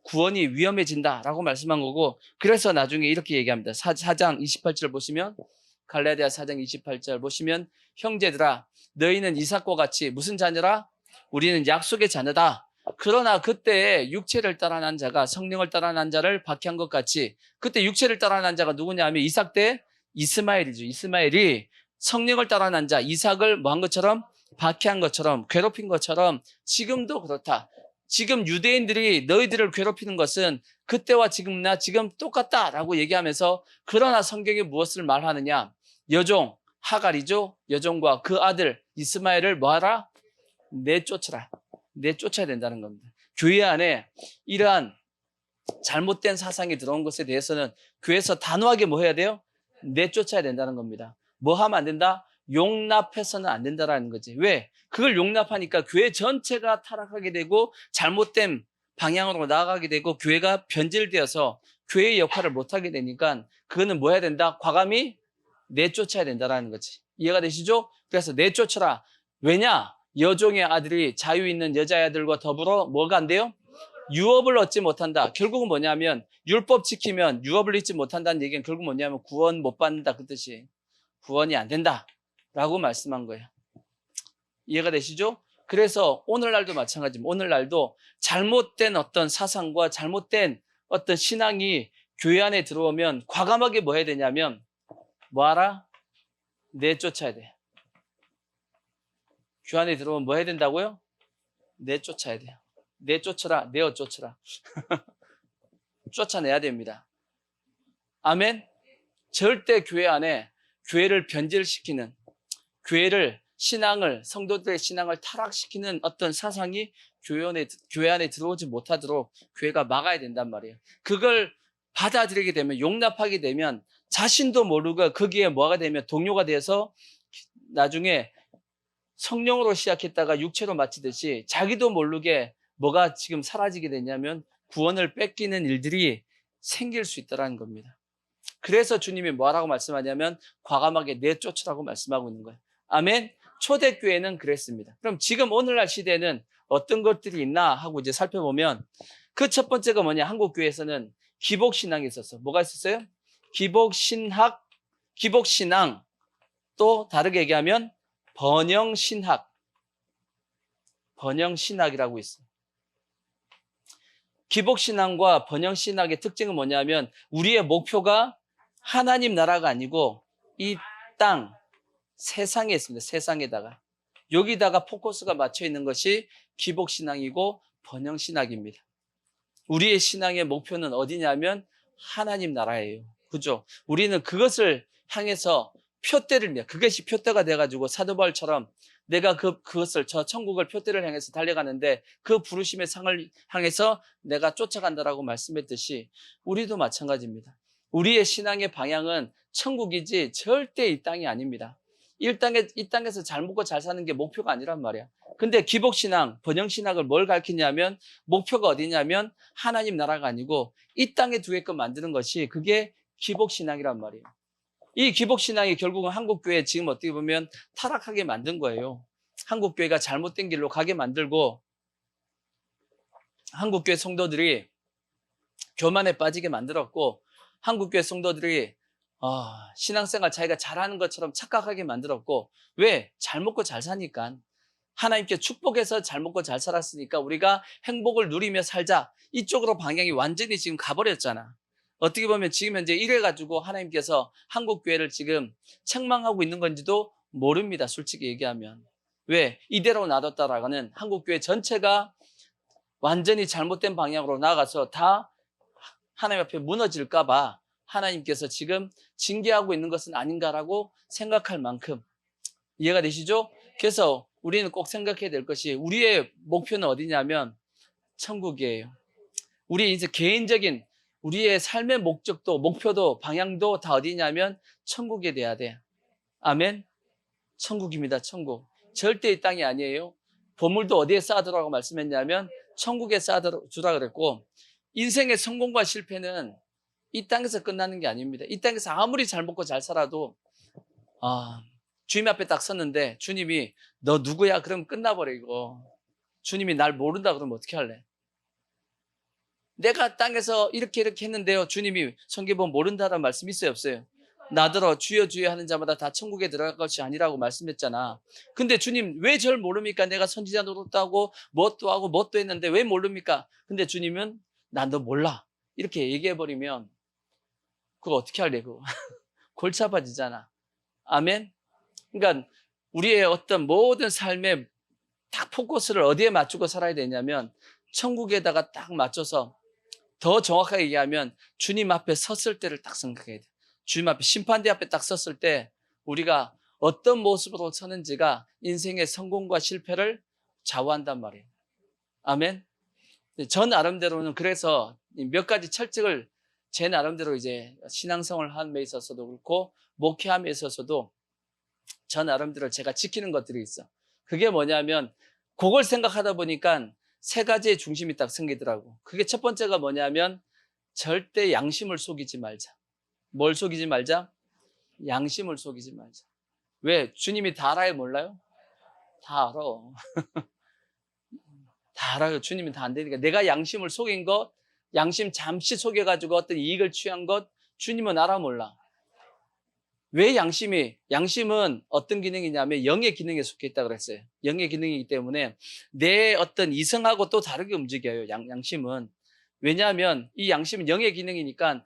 구원이 위험해진다라고 말씀한 거고 그래서 나중에 이렇게 얘기합니다. 4장 28절 보시면 갈라디아 4장 28절 보시면 형제들아 너희는 이삭과 같이 무슨 자녀라? 우리는 약속의 자녀다. 그러나 그때 육체를 따라 난 자가 성령을 따라 난 자를 박해한 것 같이 그때 육체를 따라 난 자가 누구냐 하면 이삭 때 이스마엘이죠. 이스마엘이 성령을 따라 난 자 이삭을 뭐 한 것처럼 박해한 것처럼 괴롭힌 것처럼 지금도 그렇다. 지금 유대인들이 너희들을 괴롭히는 것은 그때와 지금나 지금 똑같다라고 얘기하면서 그러나 성경이 무엇을 말하느냐? 여종 하갈이죠. 여종과 그 아들 이스마엘을 뭐하라? 내쫓으라. 내쫓아야 된다는 겁니다. 교회 안에 이러한 잘못된 사상이 들어온 것에 대해서는 교회에서 단호하게 뭐 해야 돼요? 내쫓아야 된다는 겁니다. 뭐 하면 안 된다? 용납해서는 안 된다라는 거지. 왜? 그걸 용납하니까 교회 전체가 타락하게 되고 잘못된 방향으로 나아가게 되고 교회가 변질되어서 교회의 역할을 못하게 되니까 그거는 뭐 해야 된다? 과감히 내쫓아야 된다라는 거지. 이해가 되시죠? 그래서 내쫓으라. 왜냐? 여종의 아들이 자유 있는 여자의 아들과 더불어 뭐가 안 돼요? 유업을 얻지 못한다. 결국은 뭐냐면 율법 지키면 유업을 잊지 못한다는 얘기는 결국 뭐냐면 구원 못 받는다 그 뜻이. 구원이 안 된다 라고 말씀한 거예요. 이해가 되시죠? 그래서 오늘날도 마찬가지입니다. 오늘날도 잘못된 어떤 사상과 잘못된 어떤 신앙이 교회 안에 들어오면 과감하게 뭐 해야 되냐면 뭐하라? 내쫓아야 돼. 교회 안에 들어오면 뭐 해야 된다고요? 내쫓아야 돼요. 내쫓으라, 내어쫓으라. 쫓아내야 됩니다. 아멘? 절대 교회 안에 교회를 변질시키는, 교회를, 신앙을, 성도들의 신앙을 타락시키는 어떤 사상이 교회 안에 들어오지 못하도록 교회가 막아야 된단 말이에요. 그걸 받아들이게 되면, 용납하게 되면 자신도 모르고 거기에 뭐가 되면 동료가 돼서 나중에 성령으로 시작했다가 육체로 마치듯이 자기도 모르게 뭐가 지금 사라지게 되냐면 구원을 뺏기는 일들이 생길 수 있다는 겁니다. 그래서 주님이 뭐라고 말씀하냐면 과감하게 내쫓으라고 말씀하고 있는 거예요. 아멘. 초대교회는 그랬습니다. 그럼 지금 오늘날 시대는 어떤 것들이 있나 하고 이제 살펴보면 그 첫 번째가 뭐냐? 한국교회에서는 기복신앙이 있었어. 뭐가 있었어요? 기복신학, 기복신앙, 또 다르게 얘기하면 번영신학, 번영신학이라고 있어요. 기복신앙과 번영신학의 특징은 뭐냐면 우리의 목표가 하나님 나라가 아니고 이 땅, 세상에 있습니다. 세상에다가. 여기다가 포커스가 맞춰 있는 것이 기복신앙이고 번영신학입니다. 우리의 신앙의 목표는 어디냐면 하나님 나라예요. 그죠? 우리는 그것을 향해서 표대를 매. 그것이 표대가 돼가지고 사도 바울처럼 내가 그것을 저 천국을 표대를 향해서 달려가는데 그 부르심의 상을 향해서 내가 쫓아간다라고 말씀했듯이 우리도 마찬가지입니다. 우리의 신앙의 방향은 천국이지 절대 이 땅이 아닙니다. 이 땅에서 잘 먹고 잘 사는 게 목표가 아니란 말이야. 근데 기복신앙, 번영신학을 뭘 가르치냐면 목표가 어디냐면 하나님 나라가 아니고 이 땅에 두게끔 만드는 것이 그게 기복신앙이란 말이에요. 이 기복신앙이 결국은 한국교회 지금 어떻게 보면 타락하게 만든 거예요. 한국교회가 잘못된 길로 가게 만들고 한국교회 성도들이 교만에 빠지게 만들었고 한국교회 성도들이 신앙생활 자기가 잘하는 것처럼 착각하게 만들었고 왜? 잘 먹고 잘 사니까. 하나님께 축복해서 잘 먹고 잘 살았으니까 우리가 행복을 누리며 살자. 이쪽으로 방향이 완전히 지금 가버렸잖아. 어떻게 보면 지금 현재 이래가지고 하나님께서 한국교회를 지금 책망하고 있는 건지도 모릅니다. 솔직히 얘기하면. 왜? 이대로 놔뒀다라고는 한국교회 전체가 완전히 잘못된 방향으로 나가서 다 하나님 앞에 무너질까봐 하나님께서 지금 징계하고 있는 것은 아닌가라고 생각할 만큼. 이해가 되시죠? 그래서 우리는 꼭 생각해야 될 것이 우리의 목표는 어디냐면 천국이에요. 우리 이제 개인적인 우리의 삶의 목적도 목표도 방향도 다 어디냐면 천국에 돼야 돼. 아멘. 천국입니다. 천국. 절대 이 땅이 아니에요. 보물도 어디에 쌓아두라고 말씀했냐면 천국에 쌓아두라 그랬고 인생의 성공과 실패는 이 땅에서 끝나는 게 아닙니다. 이 땅에서 아무리 잘 먹고 잘 살아도 주님 앞에 딱 섰는데 주님이 너 누구야? 그러면 끝나버리고 주님이 날 모른다 그러면 어떻게 할래? 내가 땅에서 이렇게 했는데요. 주님이 성경에 보면 모른다는 말씀 있어요? 없어요? 나더러 주여 주여 하는 자마다 다 천국에 들어갈 것이 아니라고 말씀했잖아. 근데 주님 왜 절 모릅니까? 내가 선지자 노릇도 하고 뭣도 하고 뭣도 했는데 왜 모릅니까? 근데 주님은 난 너 몰라. 이렇게 얘기해버리면 그거 어떻게 할래 그거. 골치 아파지잖아. 아멘? 그러니까 우리의 어떤 모든 삶의 딱 포커스를 어디에 맞추고 살아야 되냐면 천국에다가 딱 맞춰서 더 정확하게 얘기하면 주님 앞에 섰을 때를 딱 생각해야 돼. 주님 앞에 심판대 앞에 딱 섰을 때 우리가 어떤 모습으로 서는지가 인생의 성공과 실패를 좌우한단 말이에요. 아멘. 저 나름대로는 그래서 몇 가지 철칙을 제 나름대로 이제 신앙생활을 함에 있어서도 그렇고 목회함에 있어서도 저 나름대로 제가 지키는 것들이 있어. 그게 뭐냐면 그걸 생각하다 보니까 세 가지의 중심이 딱 생기더라고. 그게 첫 번째가 뭐냐면 절대 양심을 속이지 말자. 뭘 속이지 말자? 양심을 속이지 말자. 왜? 주님이 다 알아요? 몰라요? 다 알아. 다 알아요. 주님이 다 안 되니까. 내가 양심을 속인 것, 양심 잠시 속여가지고 어떤 이익을 취한 것, 주님은 알아 몰라. 왜 양심은 어떤 기능이냐면 영의 기능에 속해 있다고 그랬어요. 영의 기능이기 때문에 내 어떤 이성하고 또 다르게 움직여요. 양심은. 왜냐하면 이 양심은 영의 기능이니까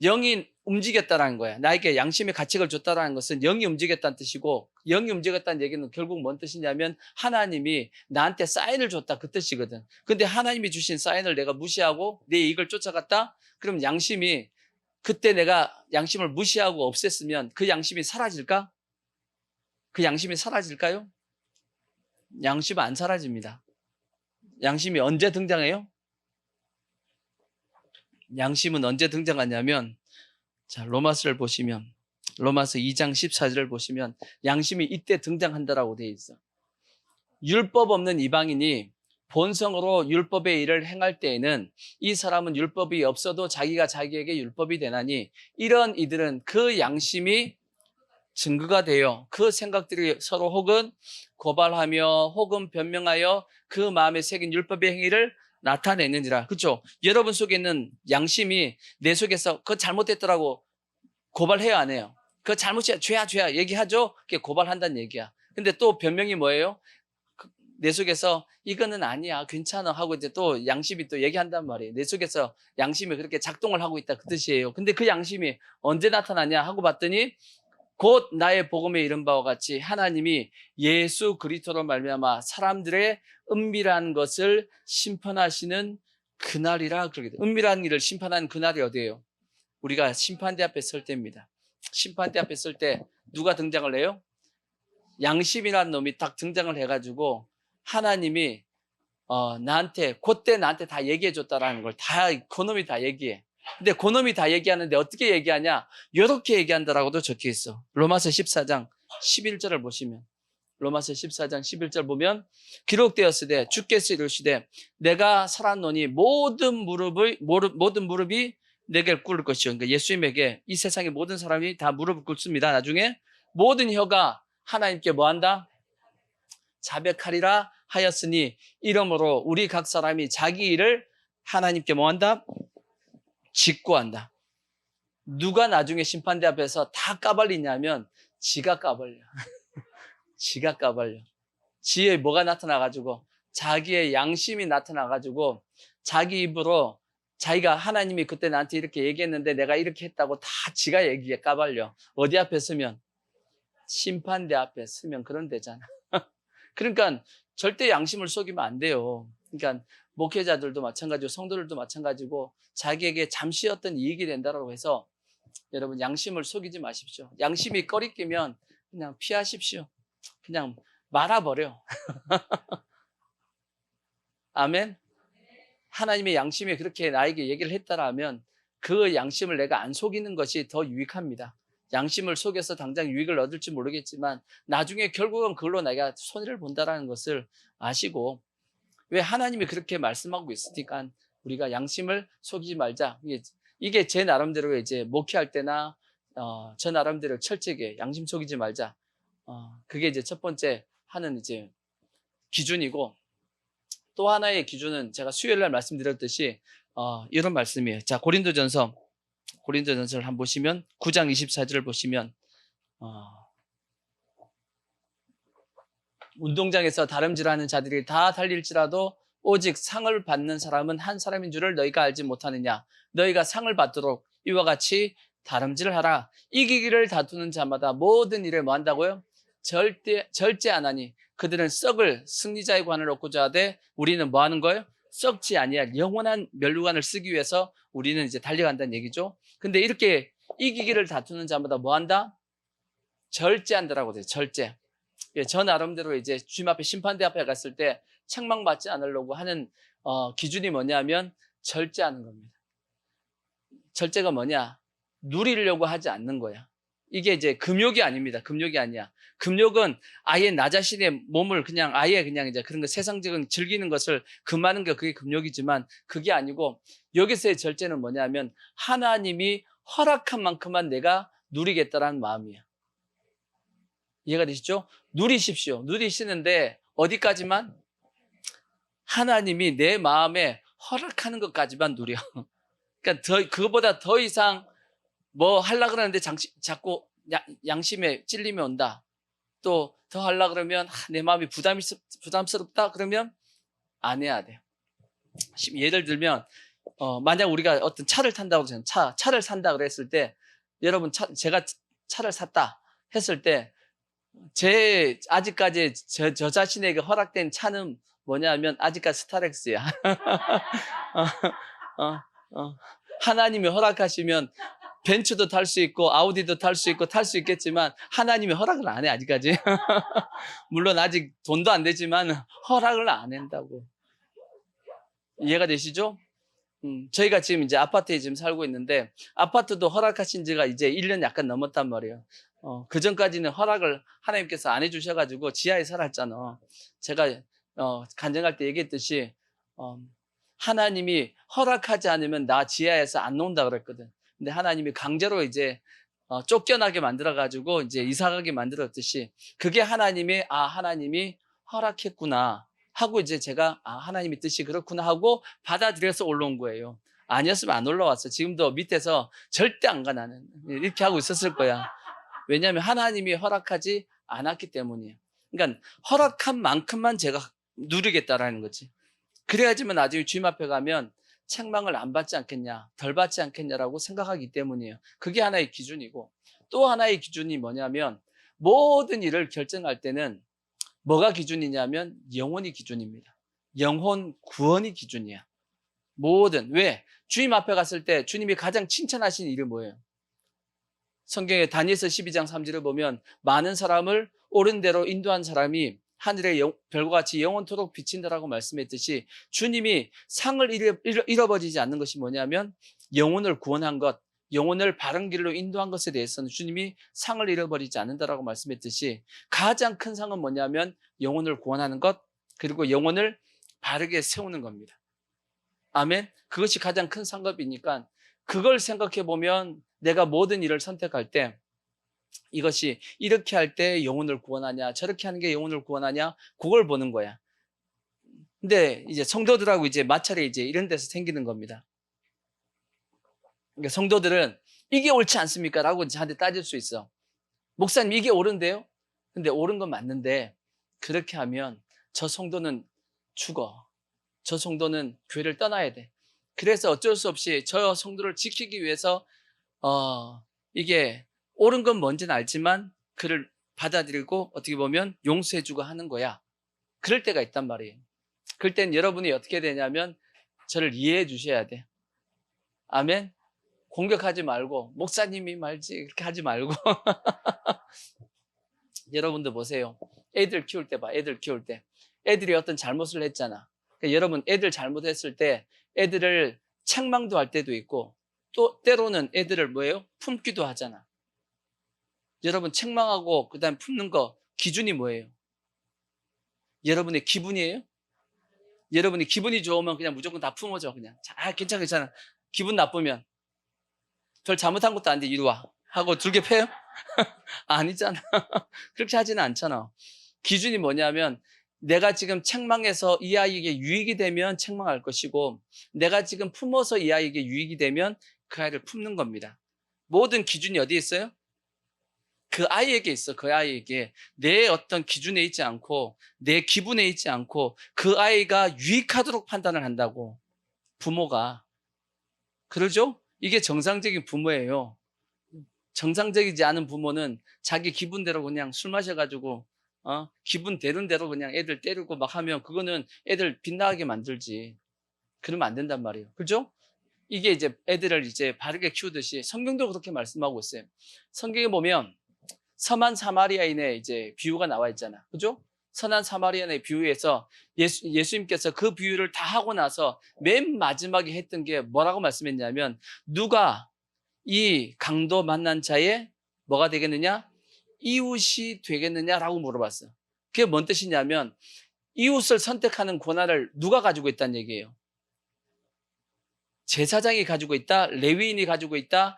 영이 움직였다는 거야. 나에게 양심의 가책을 줬다는 것은 영이 움직였다는 뜻이고, 영이 움직였다는 얘기는 결국 뭔 뜻이냐면 하나님이 나한테 사인을 줬다 그 뜻이거든. 근데 하나님이 주신 사인을 내가 무시하고 내 이익을 쫓아갔다? 그럼 양심이 그때 내가 양심을 무시하고 없앴으면 그 양심이 사라질까? 그 양심이 사라질까요? 양심은 안 사라집니다. 양심이 언제 등장해요? 양심은 언제 등장하냐면 자, 로마서를 보시면 로마서 2장 14절을 보시면 양심이 이때 등장한다라고 되어 있어. 율법 없는 이방인이 본성으로 율법의 일을 행할 때에는 이 사람은 율법이 없어도 자기가 자기에게 율법이 되나니 이런 이들은 그 양심이 증거가 돼요. 그 생각들이 서로 혹은 고발하며 혹은 변명하여 그 마음에 새긴 율법의 행위를 나타내는지라. 그렇죠? 여러분 속에 있는 양심이 내 속에서 그거 잘못됐더라고 고발해요 안 해요? 그거 잘못이야 죄야 얘기하죠? 그게 고발한다는 얘기야. 근데 또 변명이 뭐예요? 내 속에서 이거는 아니야 괜찮아 하고 이제 또 양심이 또 얘기한단 말이에요. 내 속에서 양심이 그렇게 작동을 하고 있다 그 뜻이에요. 근데 그 양심이 언제 나타나냐 하고 봤더니 곧 나의 복음에 이른 바와 같이 하나님이 예수 그리스도로 말미암아 사람들의 은밀한 것을 심판하시는 그날이라 그러게 돼요. 은밀한 일을 심판하는 그날이 어디예요? 우리가 심판대 앞에 설 때입니다. 심판대 앞에 설 때 누가 등장을 해요? 양심이라는 놈이 딱 등장을 해가지고 하나님이 그때 나한테 다 얘기해 줬다라는 걸 그놈이 다 얘기해. 근데 그놈이 다 얘기하는데 어떻게 얘기하냐? 이렇게 얘기한다라고도 적혀 있어. 로마서 14장 11절을 보시면 로마서 14장 11절 보면 기록되었으되 주께서 이르시되 내가 살았노니 모든 무릎이 내게 꿇을 것이요. 그러니까 예수님에게 이 세상의 모든 사람이 다 무릎을 꿇습니다. 나중에 모든 혀가 하나님께 뭐한다? 자백하리라 하였으니 이러므로 우리 각 사람이 자기 일을 하나님께 뭐한다? 직구한다. 누가 나중에 심판대 앞에서 다 까발리냐면 지가 까발려. 지가 까발려. 지에 뭐가 나타나가지고 자기의 양심이 나타나가지고 자기 입으로 자기가 하나님이 그때 나한테 이렇게 얘기했는데 내가 이렇게 했다고 다 지가 얘기해 까발려. 어디 앞에 서면? 심판대 앞에 서면 그런 데잖아. 그러니까 절대 양심을 속이면 안 돼요. 그러니까 목회자들도 마찬가지고 성도들도 마찬가지고 자기에게 잠시 어떤 이익이 된다고 해서 여러분 양심을 속이지 마십시오. 양심이 꺼리끼면 그냥 피하십시오. 그냥 말아버려. 아멘. 하나님의 양심이 그렇게 나에게 얘기를 했다라면 그 양심을 내가 안 속이는 것이 더 유익합니다. 양심을 속여서 당장 유익을 얻을지 모르겠지만 나중에 결국은 그걸로 내가 손해를 본다라는 것을 아시고 왜 하나님이 그렇게 말씀하고 있으니까 우리가 양심을 속이지 말자. 이게 제 나름대로 이제 목회할 때나 저 나름대로 철저하게 양심 속이지 말자. 그게 이제 첫 번째 하는 이제 기준이고 또 하나의 기준은 제가 수요일 날 말씀드렸듯이 이런 말씀이에요. 자, 고린도전서 고린도전서를 한번 보시면 9장 24절을 보시면 운동장에서 다름질하는 자들이 다 달릴지라도 오직 상을 받는 사람은 한 사람인 줄을 너희가 알지 못하느냐. 너희가 상을 받도록 이와 같이 다름질을 하라. 이기기를 다투는 자마다 모든 일을 뭐 한다고요? 절제 안 하니 그들은 썩을 승리자의 관을 얻고자 하되 우리는 뭐 하는 거예요? 썩지 아니할 영원한 멸류관을 쓰기 위해서 우리는 이제 달려간다는 얘기죠. 근데 이렇게 이기기를 다투는 자마다 뭐 한다? 절제한다라고 돼요. 절제. 저 나름대로 이제 주님 앞에 심판대 앞에 갔을 때 책망받지 않으려고 하는 기준이 뭐냐면 절제하는 겁니다. 절제가 뭐냐? 누리려고 하지 않는 거야. 이게 이제 금욕이 아닙니다. 금욕이 아니야. 금욕은 아예 나 자신의 몸을 그냥 이제 그런 거 세상적인 즐기는 것을 금하는 게 그게 금욕이지만 그게 아니고 여기서의 절제는 뭐냐면 하나님이 허락한 만큼만 내가 누리겠다라는 마음이야. 이해가 되시죠? 누리십시오. 누리시는데 어디까지만? 하나님이 내 마음에 허락하는 것까지만 누려. 그러니까 그거보다 더 이상 뭐 하려고 그러는데 자꾸 양심에 찔림이 온다. 또 더 하려고 그러면 내 마음이 부담스럽다 그러면 안 해야 돼요. 예를 들면 만약 우리가 어떤 차를 탄다고 하잖아요. 차를 산다 그랬을 때 여러분 제가 차를 샀다 했을 때 아직까지 저 자신에게 허락된 차는 뭐냐면 아직까지 스타렉스야. 하나님이 허락하시면 벤츠도 탈 수 있고 아우디도 탈 수 있겠지만 하나님이 허락을 안 해 아직까지. 물론 아직 돈도 안 되지만 허락을 안 한다고. 이해가 되시죠? 저희가 지금 이제 아파트에 지금 살고 있는데 아파트도 허락하신 지가 이제 1년 약간 넘었단 말이에요. 그 전까지는 허락을 하나님께서 안 해주셔가지고 지하에 살았잖아. 제가 간증할 때 얘기했듯이 하나님이 허락하지 않으면 나 지하에서 안 논다 그랬거든. 근데 하나님이 강제로 이제 쫓겨나게 만들어가지고 이제 이사가게 만들었듯이 그게 하나님이 허락했구나 하고 이제 제가 하나님의 뜻이 그렇구나 하고 받아들여서 올라온 거예요. 아니었으면 안 올라왔어. 지금도 밑에서 절대 안 가 나는. 이렇게 하고 있었을 거야. 왜냐하면 하나님이 허락하지 않았기 때문이에요. 그러니까 허락한 만큼만 제가 누리겠다라는 거지. 그래야지만 나중에 주님 앞에 가면 책망을 안 받지 않겠냐, 덜 받지 않겠냐라고 생각하기 때문이에요. 그게 하나의 기준이고 또 하나의 기준이 뭐냐면 모든 일을 결정할 때는 뭐가 기준이냐면 영혼이 기준입니다. 영혼 구원이 기준이야. 왜? 주님 앞에 갔을 때 주님이 가장 칭찬하신 일이 뭐예요? 성경에 다니엘서 12장 3절을 보면 많은 사람을 옳은 대로 인도한 사람이 하늘의 별과 같이 영원토록 비친다라고 말씀했듯이 주님이 상을 잃어버리지 않는 것이 뭐냐면 영혼을 구원한 것, 영혼을 바른 길로 인도한 것에 대해서는 주님이 상을 잃어버리지 않는다라고 말씀했듯이 가장 큰 상은 뭐냐면 영혼을 구원하는 것, 그리고 영혼을 바르게 세우는 겁니다. 아멘. 그것이 가장 큰 상급이니까 그걸 생각해 보면 내가 모든 일을 선택할 때 이것이 이렇게 할 때 영혼을 구원하냐, 저렇게 하는 게 영혼을 구원하냐, 그걸 보는 거야. 근데 이제 성도들하고 이제 마찰이 이제 이런 데서 생기는 겁니다. 그러니까 성도들은 이게 옳지 않습니까? 라고 저한테 따질 수 있어. 목사님, 이게 옳은데요? 근데 옳은 건 맞는데, 그렇게 하면 저 성도는 죽어. 저 성도는 교회를 떠나야 돼. 그래서 어쩔 수 없이 저 성도를 지키기 위해서, 이게 옳은 건 뭔지는 알지만, 그를 받아들이고 어떻게 보면 용서해주고 하는 거야. 그럴 때가 있단 말이에요. 그럴 땐 여러분이 어떻게 되냐면, 저를 이해해 주셔야 돼. 아멘? 공격하지 말고, 목사님이 말지, 이렇게 하지 말고. 여러분도 보세요. 애들 키울 때 봐, 애들 키울 때. 애들이 어떤 잘못을 했잖아. 그러니까 여러분, 애들 잘못했을 때 애들을 책망도 할 때도 있고, 또 때로는 애들을 뭐예요? 품기도 하잖아. 여러분, 책망하고 그 다음에 품는 거 기준이 뭐예요? 여러분의 기분이에요? 여러분이 기분이 좋으면 그냥 무조건 다 품어줘. 그냥. 괜찮아, 괜찮아. 기분 나쁘면. 별 잘못한 것도 아닌데 이리 와. 하고 둘게 패요? 아니잖아. 그렇게 하지는 않잖아. 기준이 뭐냐면 내가 지금 책망해서 이 아이에게 유익이 되면 책망할 것이고 내가 지금 품어서 이 아이에게 유익이 되면 그 아이를 품는 겁니다. 모든 기준이 어디에 있어요? 그 아이에게 있어. 그 아이에게 내 어떤 기준에 있지 않고 내 기분에 있지 않고 그 아이가 유익하도록 판단을 한다고. 부모가. 그러죠? 이게 정상적인 부모예요. 정상적이지 않은 부모는 자기 기분대로 그냥 술 마셔가지고 기분 되는 대로 그냥 애들 때리고 막 하면 그거는 애들 빗나가게 만들지. 그러면 안 된단 말이에요. 그죠? 이게 이제 애들을 이제 바르게 키우듯이 성경도 그렇게 말씀하고 있어요. 성경에 보면 선한 사마리아인의 이제 비유가 나와 있잖아. 그죠? 선한 사마리아인의 비유에서 예수님께서 그 비유를 다 하고 나서 맨 마지막에 했던 게 뭐라고 말씀했냐면 누가 이 강도 만난 자의 뭐가 되겠느냐? 이웃이 되겠느냐라고 물어봤어요. 그게 뭔 뜻이냐면 이웃을 선택하는 권한을 누가 가지고 있다는 얘기예요. 제사장이 가지고 있다, 레위인이 가지고 있다,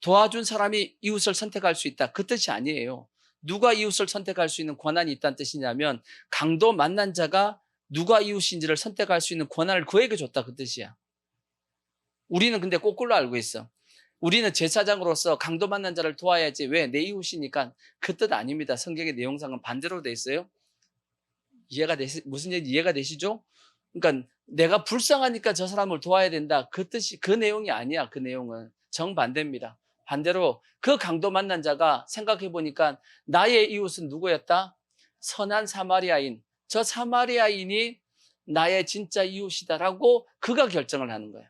도와준 사람이 이웃을 선택할 수 있다. 그 뜻이 아니에요. 누가 이웃을 선택할 수 있는 권한이 있다는 뜻이냐면 강도 만난 자가 누가 이웃인지를 선택할 수 있는 권한을 그에게 줬다. 그 뜻이야. 우리는 근데 거꾸로 알고 있어. 우리는 제사장으로서 강도 만난 자를 도와야지. 왜? 내 이웃이니까. 그 뜻 아닙니다. 성경의 내용상은 반대로 돼 있어요. 무슨 얘기 이해가 되시죠? 그러니까 내가 불쌍하니까 저 사람을 도와야 된다. 그 뜻이, 그 내용이 아니야. 그 내용은 정반대입니다. 반대로 그 강도 만난 자가 생각해 보니까 나의 이웃은 누구였다? 선한 사마리아인. 저 사마리아인이 나의 진짜 이웃이다라고 그가 결정을 하는 거예요.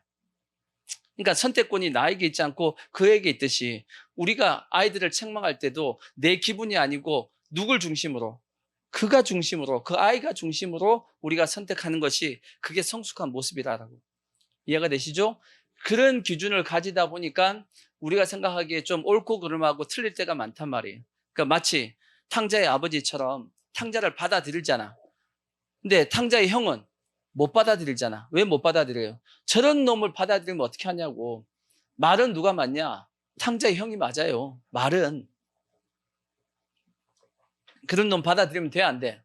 그러니까 선택권이 나에게 있지 않고 그에게 있듯이 우리가 아이들을 책망할 때도 내 기분이 아니고 누굴 중심으로? 그가 중심으로, 그 아이가 중심으로 우리가 선택하는 것이 그게 성숙한 모습이라고. 이해가 되시죠? 그런 기준을 가지다 보니까 우리가 생각하기에 좀 옳고 그름하고 틀릴 때가 많단 말이에요. 그러니까 마치 탕자의 아버지처럼 탕자를 받아들이잖아. 근데 탕자의 형은 못 받아들이잖아. 왜 못 받아들여요? 저런 놈을 받아들이면 어떻게 하냐고. 말은 누가 맞냐? 탕자의 형이 맞아요. 말은. 그런 놈 받아들이면 돼, 안 돼?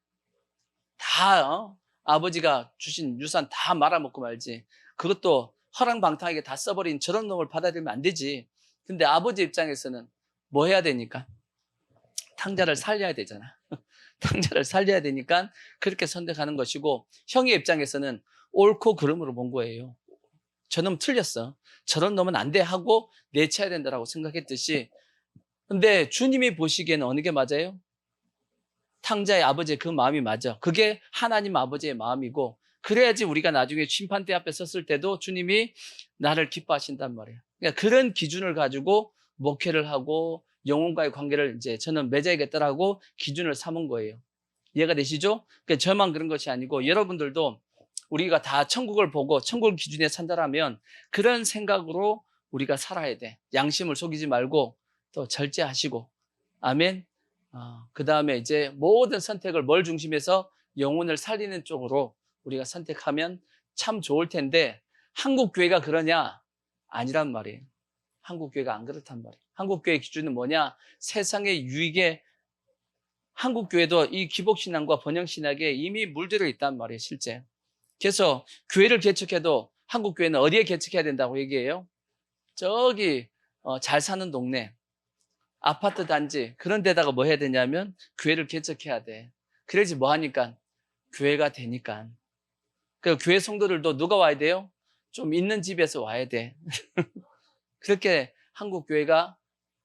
다 아버지가 주신 유산 다 말아먹고 말지. 그것도 허랑방탕하게 다 써버린 저런 놈을 받아들이면 안 되지. 근데 아버지 입장에서는 뭐 해야 되니까? 탕자를 살려야 되잖아. 탕자를 살려야 되니까 그렇게 선택하는 것이고, 형의 입장에서는 옳고 그름으로 본 거예요. 저놈 틀렸어. 저런 놈은 안 돼 하고 내쳐야 된다고 생각했듯이. 근데 주님이 보시기에는 어느 게 맞아요? 탕자의 아버지의 그 마음이 맞아. 그게 하나님 아버지의 마음이고, 그래야지 우리가 나중에 심판대 앞에 섰을 때도 주님이 나를 기뻐하신단 말이에요. 그러니까 그런 기준을 가지고 목회를 하고 영혼과의 관계를 이제 저는 맺어야겠다라고 기준을 삼은 거예요. 이해가 되시죠? 그러니까 저만 그런 것이 아니고 여러분들도 우리가 다 천국을 보고 천국 기준에 산다라면 그런 생각으로 우리가 살아야 돼. 양심을 속이지 말고 또 절제하시고. 아멘. 그 다음에 이제 모든 선택을 뭘 중심해서 영혼을 살리는 쪽으로 우리가 선택하면 참 좋을 텐데 한국 교회가 그러냐? 아니란 말이에요. 한국 교회가 안 그렇단 말이에요. 한국 교회 기준은 뭐냐? 세상의 유익에 한국 교회도 이 기복신앙과 번영신학에 이미 물들어 있단 말이에요, 실제. 그래서 교회를 개척해도 한국 교회는 어디에 개척해야 된다고 얘기해요? 저기 잘 사는 동네, 아파트 단지 그런 데다가 뭐 해야 되냐면 교회를 개척해야 돼. 그래야지 뭐 하니까? 교회가 되니까. 그 교회 성도들도 누가 와야 돼요? 좀 있는 집에서 와야 돼. 그렇게 한국 교회가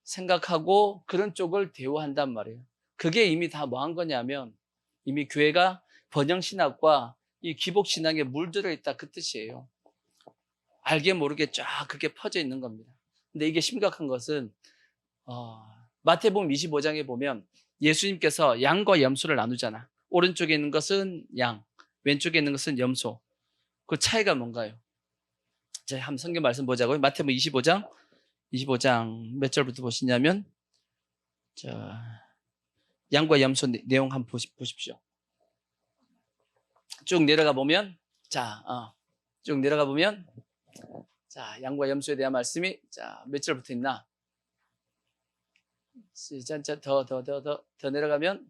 생각하고 그런 쪽을 대우한단 말이에요. 그게 이미 다 뭐 한 거냐면 이미 교회가 번영신학과 이 기복신학에 물들어 있다 그 뜻이에요. 알게 모르게 쫙 그게 퍼져 있는 겁니다. 근데 이게 심각한 것은 마태복음 25장에 보면 예수님께서 양과 염소를 나누잖아. 오른쪽에 있는 것은 양, 왼쪽에 있는 것은 염소. 그 차이가 뭔가요? 자, 한번 성경 말씀 보자고요. 마태복음 25장 몇 절부터 보시냐면 양과 염소 내용 한번 보십시오. 쭉 내려가 보면 쭉 내려가 보면 양과 염소에 대한 말씀이 몇 절부터 있나? 더 내려가면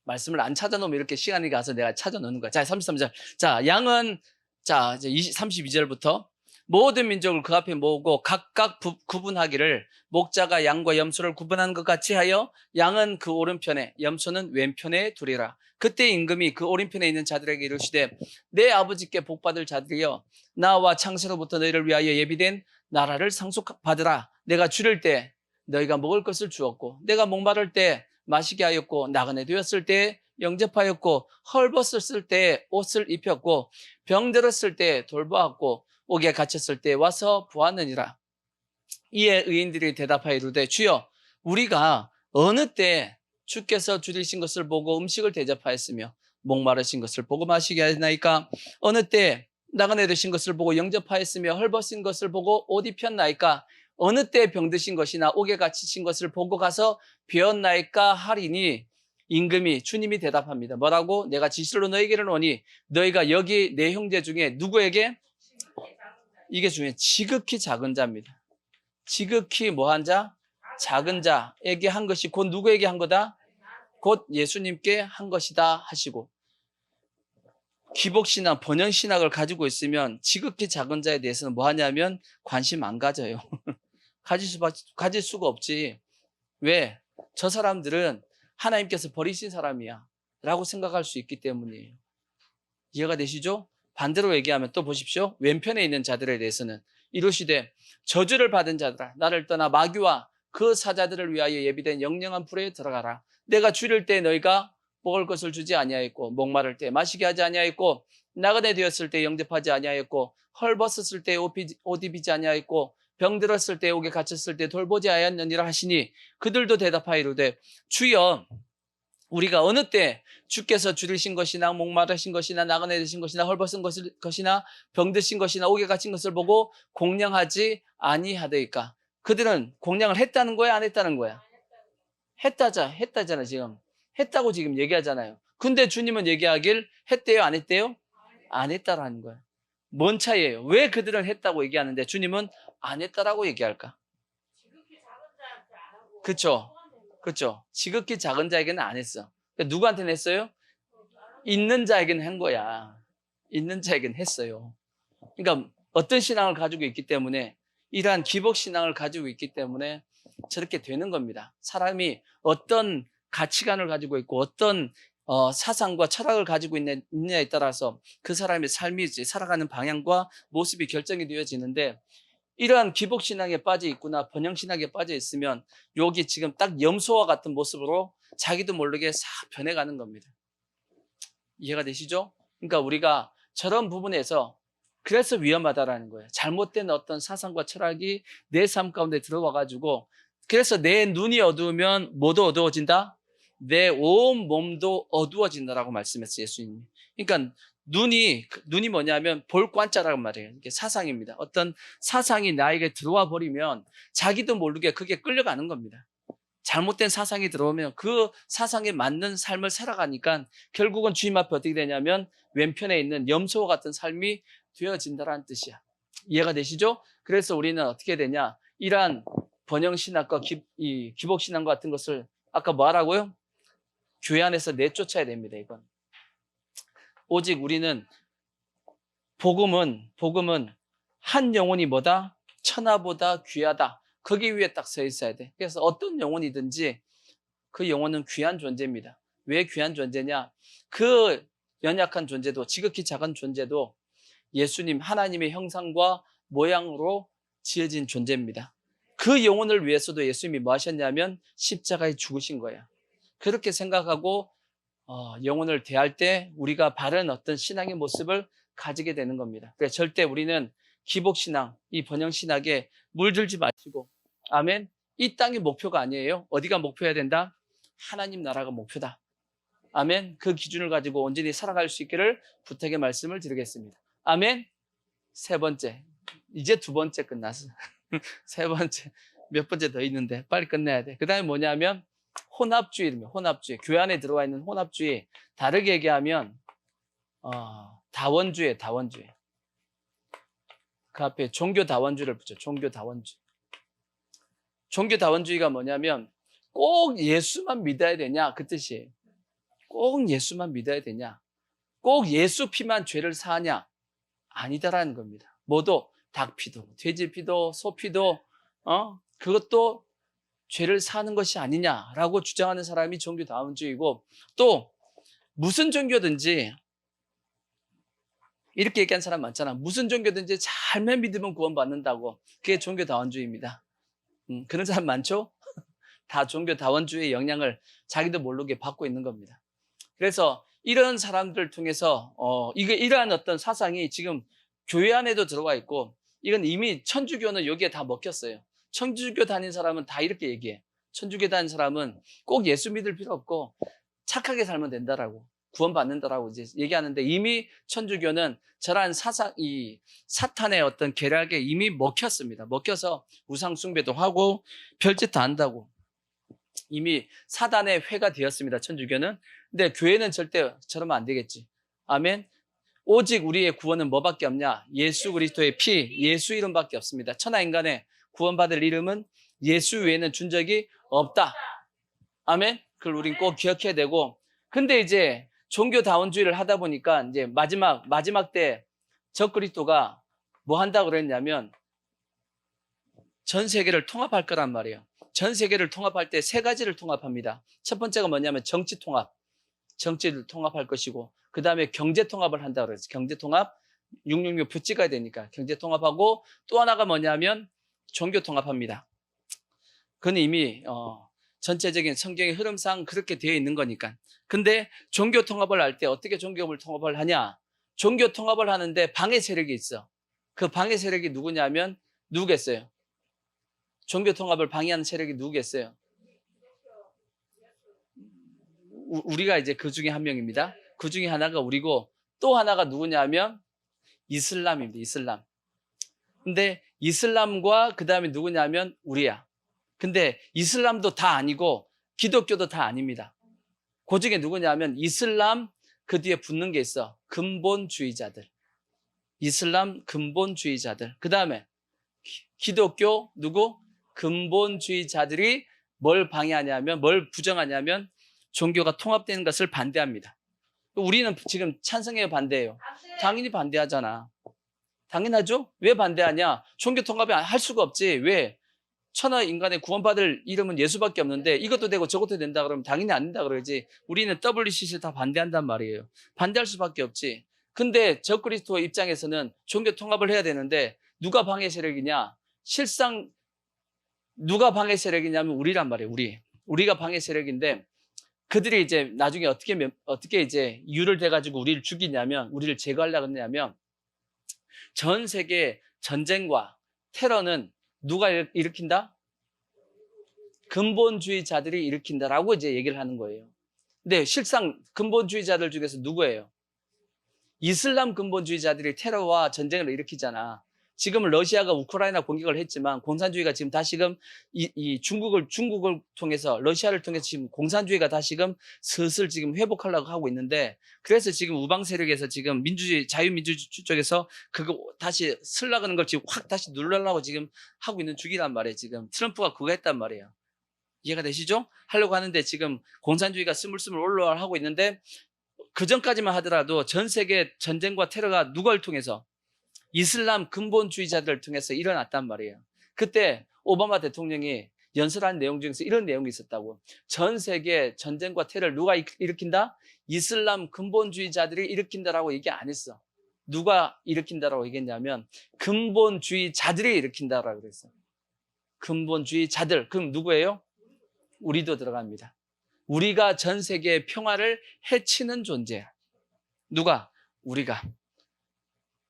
말씀을 안 찾아놓으면 이렇게 시간이 가서 내가 찾아놓는 거야. 자, 33절. 자, 양은 이제 32절부터 모든 민족을 그 앞에 모으고 각각 구분하기를 목자가 양과 염소를 구분하는 것 같이 하여 양은 그 오른편에 염소는 왼편에 두리라. 그때 임금이 그 오른편에 있는 자들에게 이르시되 내 아버지께 복받을 자들이여 나와 창세로부터 너희를 위하여 예비된 나라를 상속받으라. 내가 줄일 때 너희가 먹을 것을 주었고 내가 목마를 때 마시게 하였고 나그네 되었을 때 영접하였고 헐벗었을 때 옷을 입혔고 병들었을 때 돌보았고 옥에 갇혔을 때 와서 보았느니라. 이에 의인들이 대답하여 이르되 주여 우리가 어느 때 주께서 줄이신 것을 보고 음식을 대접하였으며 목마르신 것을 보고 마시게 하였나이까? 어느 때 나그네 되신 것을 보고 영접하였으며 헐벗은 것을 보고 옷 입혔나이까? 어느 때 병드신 것이나 옥에 갇히신 것을 보고 가서 배웠나이까 하리니 임금이 주님이 대답합니다. 뭐라고? 내가 진실로 너희에게는 오니 너희가 여기 내 형제 중에 누구에게? 이게 중요해. 지극히 작은 자입니다. 지극히 뭐한 자? 작은 자에게 한 것이 곧 누구에게 한 거다? 곧 예수님께 한 것이다 하시고 기복신앙, 번영신학을 가지고 있으면 지극히 작은 자에 대해서는 뭐 하냐면 관심 안 가져요. 가질 수가 없지. 왜? 저 사람들은 하나님께서 버리신 사람이야 라고 생각할 수 있기 때문이에요. 이해가 되시죠? 반대로 얘기하면 또 보십시오. 왼편에 있는 자들에 대해서는 이르시되 저주를 받은 자들아 나를 떠나 마귀와 그 사자들을 위하여 예비된 영영한 불에 들어가라. 내가 줄일 때 너희가 먹을 것을 주지 아니하였고 목마를 때 마시게 하지 아니하였고 나그네 되었을 때 영접하지 아니하였고 헐벗었을 때 옷 입히지 아니하였고 병들었을 때 옥에 갇혔을 때 돌보지 아니하였느니라 하시니 그들도 대답하여 이르되 주여 우리가 어느 때 주께서 줄이신 것이나 목마르신 것이나 나그네 되신 것이나 헐벗은 것이나 병드신 것이나 옥에 갇힌 것을 보고 공양하지 아니하더이까? 그들은 공양을 했다는 거야, 안 했다는 거야? 했다잖아 지금. 했다고 지금 얘기하잖아요. 근데 주님은 얘기하길 했대요, 안 했대요? 안 했다라는 거야. 뭔 차이예요? 왜 그들은 했다고 얘기하는데 주님은 안 했다라고 얘기할까? 그렇죠. 그렇죠. 지극히 작은 자에게는 안 했어. 그러니까 누구한테는 했어요? 있는 자에게는 한 거야. 있는 자에게는 했어요. 그러니까 어떤 신앙을 가지고 있기 때문에 이러한 기복신앙을 가지고 있기 때문에 저렇게 되는 겁니다. 사람이 어떤 가치관을 가지고 있고 어떤 사상과 철학을 가지고 있느냐에 따라서 그 사람의 삶이 살아가는 방향과 모습이 결정이 되어지는데 이러한 기복신앙에 빠져 있거나 번영신앙에 빠져 있으면 여기 지금 딱 염소와 같은 모습으로 자기도 모르게 싹 변해가는 겁니다. 이해가 되시죠? 그러니까 우리가 저런 부분에서 그래서 위험하다라는 거예요. 잘못된 어떤 사상과 철학이 내 삶 가운데 들어와가지고 그래서 내 눈이 어두우면 뭐도 어두워진다? 내 온 몸도 어두워진다라고 말씀했어요, 예수님이. 그러니까 눈이 뭐냐면 볼 관자라는 말이에요. 이게 사상입니다. 어떤 사상이 나에게 들어와 버리면 자기도 모르게 그게 끌려가는 겁니다. 잘못된 사상이 들어오면 그 사상에 맞는 삶을 살아가니까 결국은 주님 앞에 어떻게 되냐면 왼편에 있는 염소와 같은 삶이 되어진다라는 뜻이야. 이해가 되시죠? 그래서 우리는 어떻게 되냐? 이러한 번영신학과 기복신앙 같은 것을 아까 뭐 하라고요? 교회 안에서 내쫓아야 됩니다. 이건. 오직 우리는 복음은 한 영혼이 뭐다? 천하보다 귀하다. 거기 위에 딱 서 있어야 돼. 그래서 어떤 영혼이든지 그 영혼은 귀한 존재입니다. 왜 귀한 존재냐? 그 연약한 존재도 지극히 작은 존재도 예수님 하나님의 형상과 모양으로 지어진 존재입니다. 그 영혼을 위해서도 예수님이 뭐 하셨냐면 십자가에 죽으신 거예요. 그렇게 생각하고 영혼을 대할 때 우리가 바른 어떤 신앙의 모습을 가지게 되는 겁니다. 그래서 절대 우리는 기복신앙, 이 번영신학에 물들지 마시고 아멘. 이 땅이 목표가 아니에요. 어디가 목표해야 된다? 하나님 나라가 목표다. 아멘. 그 기준을 가지고 온전히 살아갈 수 있기를 부탁의 말씀을 드리겠습니다. 아멘. 세 번째. 이제 두 번째 끝났어. 세 번째. 몇 번째 더 있는데 빨리 끝내야 돼. 그 다음에 뭐냐면 혼합주의입니다. 혼합주의. 교회 안에 들어와 있는 혼합주의. 다르게 얘기하면 다원주의. 그 앞에 종교다원주의를 붙여. 종교다원주의. 종교다원주의가 뭐냐면 꼭 예수만 믿어야 되냐 그 뜻이에요. 꼭 예수만 믿어야 되냐? 꼭 예수 피만 죄를 사하냐? 아니다라는 겁니다. 뭐도 닭 피도, 돼지 피도, 소 피도, 그것도 죄를 사는 것이 아니냐라고 주장하는 사람이 종교다원주의고, 또 무슨 종교든지 이렇게 얘기하는 사람 많잖아. 무슨 종교든지 잘만 믿으면 구원받는다고. 그게 종교다원주의입니다. 그런 사람 많죠? 다 종교다원주의의 영향을 자기도 모르게 받고 있는 겁니다. 그래서 이런 사람들을 통해서 이러한 어떤 사상이 지금 교회 안에도 들어와 있고, 이건 이미 천주교는 여기에 다 먹혔어요. 천주교 다닌 사람은 다 이렇게 얘기해. 천주교 다닌 사람은 꼭 예수 믿을 필요 없고 착하게 살면 된다라고, 구원받는다라고 이제 얘기하는데, 이미 천주교는 저러한 이 사탄의 어떤 계략에 이미 먹혔습니다. 먹혀서 우상 숭배도 하고 별짓도 한다고. 이미 사단의 회가 되었습니다, 천주교는. 근데 교회는 절대 저러면 안 되겠지. 아멘. 오직 우리의 구원은 뭐밖에 없냐? 예수 그리스도의 피, 예수 이름밖에 없습니다. 천하 인간의 구원받을 이름은 예수 외에는 준 적이 없다. 아멘. 그걸 우린 꼭 기억해야 되고, 근데 이제 종교다원주의를 하다 보니까 이제 마지막 때 적그리스도가 뭐 한다고 그랬냐면 전 세계를 통합할 거란 말이에요. 전 세계를 통합할 때 세 가지를 통합합니다. 첫 번째가 뭐냐면 정치 통합. 정치를 통합할 것이고, 그 다음에 경제 통합을 한다고 그랬어요. 경제 통합, 666 표 찍어야 되니까 경제 통합하고, 또 하나가 뭐냐면 종교 통합합니다. 그건 이미 전체적인 성경의 흐름상 그렇게 되어 있는 거니까. 근데 종교 통합을 할 때 어떻게 종교 통합을 하냐? 종교 통합을 하는데 방해 세력이 있어. 그 방해 세력이 누구냐면 누구겠어요? 종교 통합을 방해하는 세력이 누구겠어요? 우리가 이제 그 중에 한 명입니다. 그 중에 하나가 우리고, 또 하나가 누구냐면 이슬람입니다. 이슬람. 근데 이슬람과 그 다음에 누구냐면 우리야. 근데 이슬람도 다 아니고 기독교도 다 아닙니다. 그 중에 누구냐면 이슬람, 그 뒤에 붙는 게 있어. 근본주의자들. 이슬람 근본주의자들. 그 다음에 기독교 누구? 근본주의자들이 뭘 방해하냐면, 뭘 부정하냐면 종교가 통합되는 것을 반대합니다. 우리는 지금 찬성해요, 반대해요? 당연히 반대하잖아. 당연하죠? 왜 반대하냐? 종교 통합이 할 수가 없지. 왜? 천하 인간의 구원받을 이름은 예수밖에 없는데 이것도 되고 저것도 된다 그러면 당연히 안 된다 그러지. 우리는 WCC를 다 반대한단 말이에요. 반대할 수밖에 없지. 근데 적그리스도 입장에서는 종교 통합을 해야 되는데 누가 방해 세력이냐? 실상 누가 방해 세력이냐면 우리란 말이에요. 우리가 방해 세력인데, 그들이 이제 나중에 어떻게 이제 이유를 대가지고 우리를 죽이냐면, 우리를 제거하려고 하냐면, 전 세계 전쟁과 테러는 누가 일으킨다? 근본주의자들이 일으킨다라고 이제 얘기를 하는 거예요. 근데 실상 근본주의자들 중에서 누구예요? 이슬람 근본주의자들이 테러와 전쟁을 일으키잖아. 지금 러시아가 우크라이나 공격을 했지만 공산주의가 지금 다시금 이 중국을 통해서, 러시아를 통해서 지금 공산주의가 다시금 슬슬 지금 회복하려고 하고 있는데, 그래서 지금 우방 세력에서 지금 민주주의, 자유민주주의 쪽에서 그거 다시 슬라가는 걸 지금 확 다시 누르려고 지금 하고 있는 중이란 말이에요. 지금 트럼프가 그거 했단 말이에요. 이해가 되시죠? 하려고 하는데 지금 공산주의가 스물스물 올라가고 있는데, 그 전까지만 하더라도 전 세계 전쟁과 테러가 누굴 통해서? 이슬람 근본주의자들을 통해서 일어났단 말이에요. 그때 오바마 대통령이 연설한 내용 중에서 이런 내용이 있었다고. 전 세계 전쟁과 테러를 누가 일으킨다? 이슬람 근본주의자들이 일으킨다라고 얘기 안 했어. 누가 일으킨다라고 얘기했냐면 근본주의자들이 일으킨다라고 그랬어. 근본주의자들. 그럼 누구예요? 우리도 들어갑니다. 우리가 전 세계의 평화를 해치는 존재야. 누가? 우리가.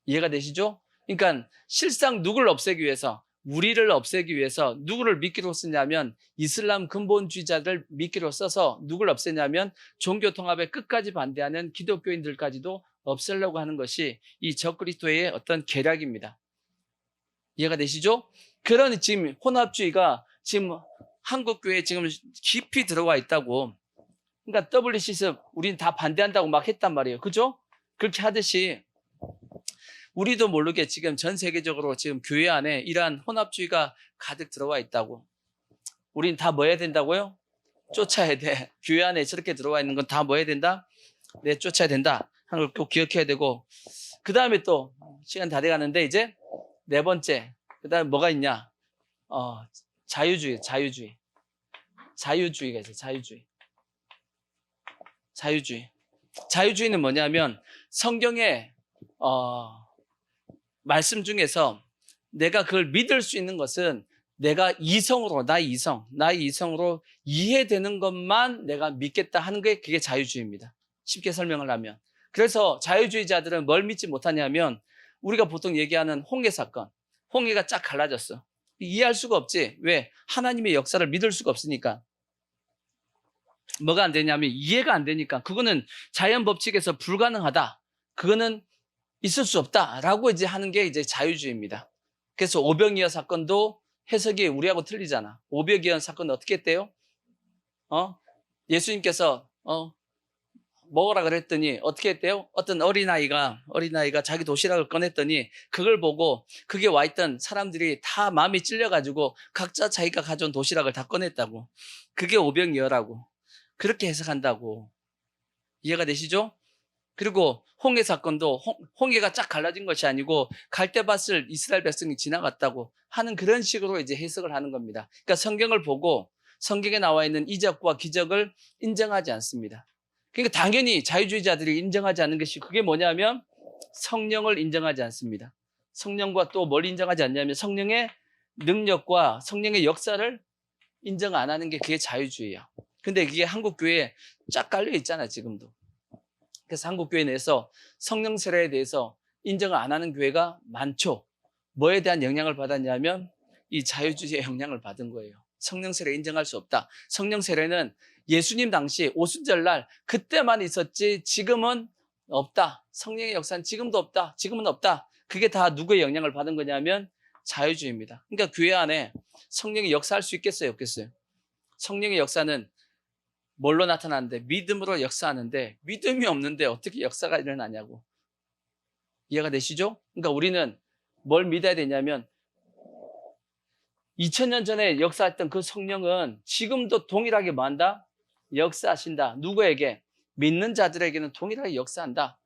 이해가 되시죠? 그러니까 실상 누구를 없애기 위해서, 우리를 없애기 위해서 누구를 미끼로 쓰냐면 이슬람 근본주의자들 미끼로 써서 누구를 없애냐면 종교 통합에 끝까지 반대하는 기독교인들까지도 없애려고 하는 것이 이 적그리스도의 어떤 계략입니다. 이해가 되시죠? 그런 지금 혼합주의가 지금 한국교회에 지금 깊이 들어와 있다고. 그러니까 WCC 우리는 다 반대한다고 막 했단 말이에요. 그죠? 그렇게 하듯이 우리도 모르게 지금 전 세계적으로 지금 교회 안에 이러한 혼합주의가 가득 들어와 있다고. 우린 다 뭐 해야 된다고요? 쫓아야 돼. 교회 안에 저렇게 들어와 있는 건 다 뭐 해야 된다? 네, 쫓아야 된다 하는 걸 꼭 기억해야 되고, 그 다음에 또 시간 다 돼가는데 이제 네 번째, 그 다음에 뭐가 있냐? 자유주의가 있어요. 자유주의는 뭐냐면 성경의 말씀 중에서 내가 그걸 믿을 수 있는 것은 내가 나의 이성으로 이해되는 것만 내가 믿겠다 하는 게 그게 자유주의입니다. 쉽게 설명을 하면. 그래서 자유주의자들은 뭘 믿지 못하냐면 우리가 보통 얘기하는 홍해 사건. 홍해가 쫙 갈라졌어. 이해할 수가 없지. 왜? 하나님의 역사를 믿을 수가 없으니까. 뭐가 안 되냐면 이해가 안 되니까 그거는 자연 법칙에서 불가능하다. 그거는 있을 수 없다라고 이제 하는 게 이제 자유주의입니다. 그래서 오병이어 사건도 해석이 우리하고 틀리잖아. 오병이어 사건 어떻게 했대요? 예수님께서 먹으라 그랬더니 어떻게 했대요? 어떤 어린아이가 자기 도시락을 꺼냈더니 그걸 보고 그게 와 있던 사람들이 다 마음이 찔려가지고 각자 자기가 가져온 도시락을 다 꺼냈다고. 그게 오병이어라고. 그렇게 해석한다고. 이해가 되시죠? 그리고 홍해 사건도 홍해가 쫙 갈라진 것이 아니고 갈대밭을 이스라엘 백성이 지나갔다고 하는 그런 식으로 이제 해석을 하는 겁니다. 그러니까 성경을 보고 성경에 나와 있는 이적과 기적을 인정하지 않습니다. 그러니까 당연히 자유주의자들이 인정하지 않는 것이 그게 뭐냐면 성령을 인정하지 않습니다. 성령과 또 뭘 인정하지 않냐면 성령의 능력과 성령의 역사를 인정 안 하는 게 그게 자유주의야. 근데 그게 한국 교회에 쫙 깔려 있잖아, 지금도. 그래서 한국 교회 내에서 성령 세례에 대해서 인정을 안 하는 교회가 많죠. 뭐에 대한 영향을 받았냐면 이 자유주의의 영향을 받은 거예요. 성령 세례 인정할 수 없다. 성령 세례는 예수님 당시 오순절날 그때만 있었지 지금은 없다. 성령의 역사는 지금도 없다. 지금은 없다. 그게 다 누구의 영향을 받은 거냐면 자유주의입니다. 그러니까 교회 안에 성령이 역사할 수 있겠어요, 없겠어요? 성령의 역사는 뭘로 나타나는데? 믿음으로 역사하는데 믿음이 없는데 어떻게 역사가 일어나냐고. 이해가 되시죠? 그러니까 우리는 뭘 믿어야 되냐면 2000년 전에 역사했던 그 성령은 지금도 동일하게 뭐 한다? 역사하신다. 누구에게? 믿는 자들에게는 동일하게 역사한다.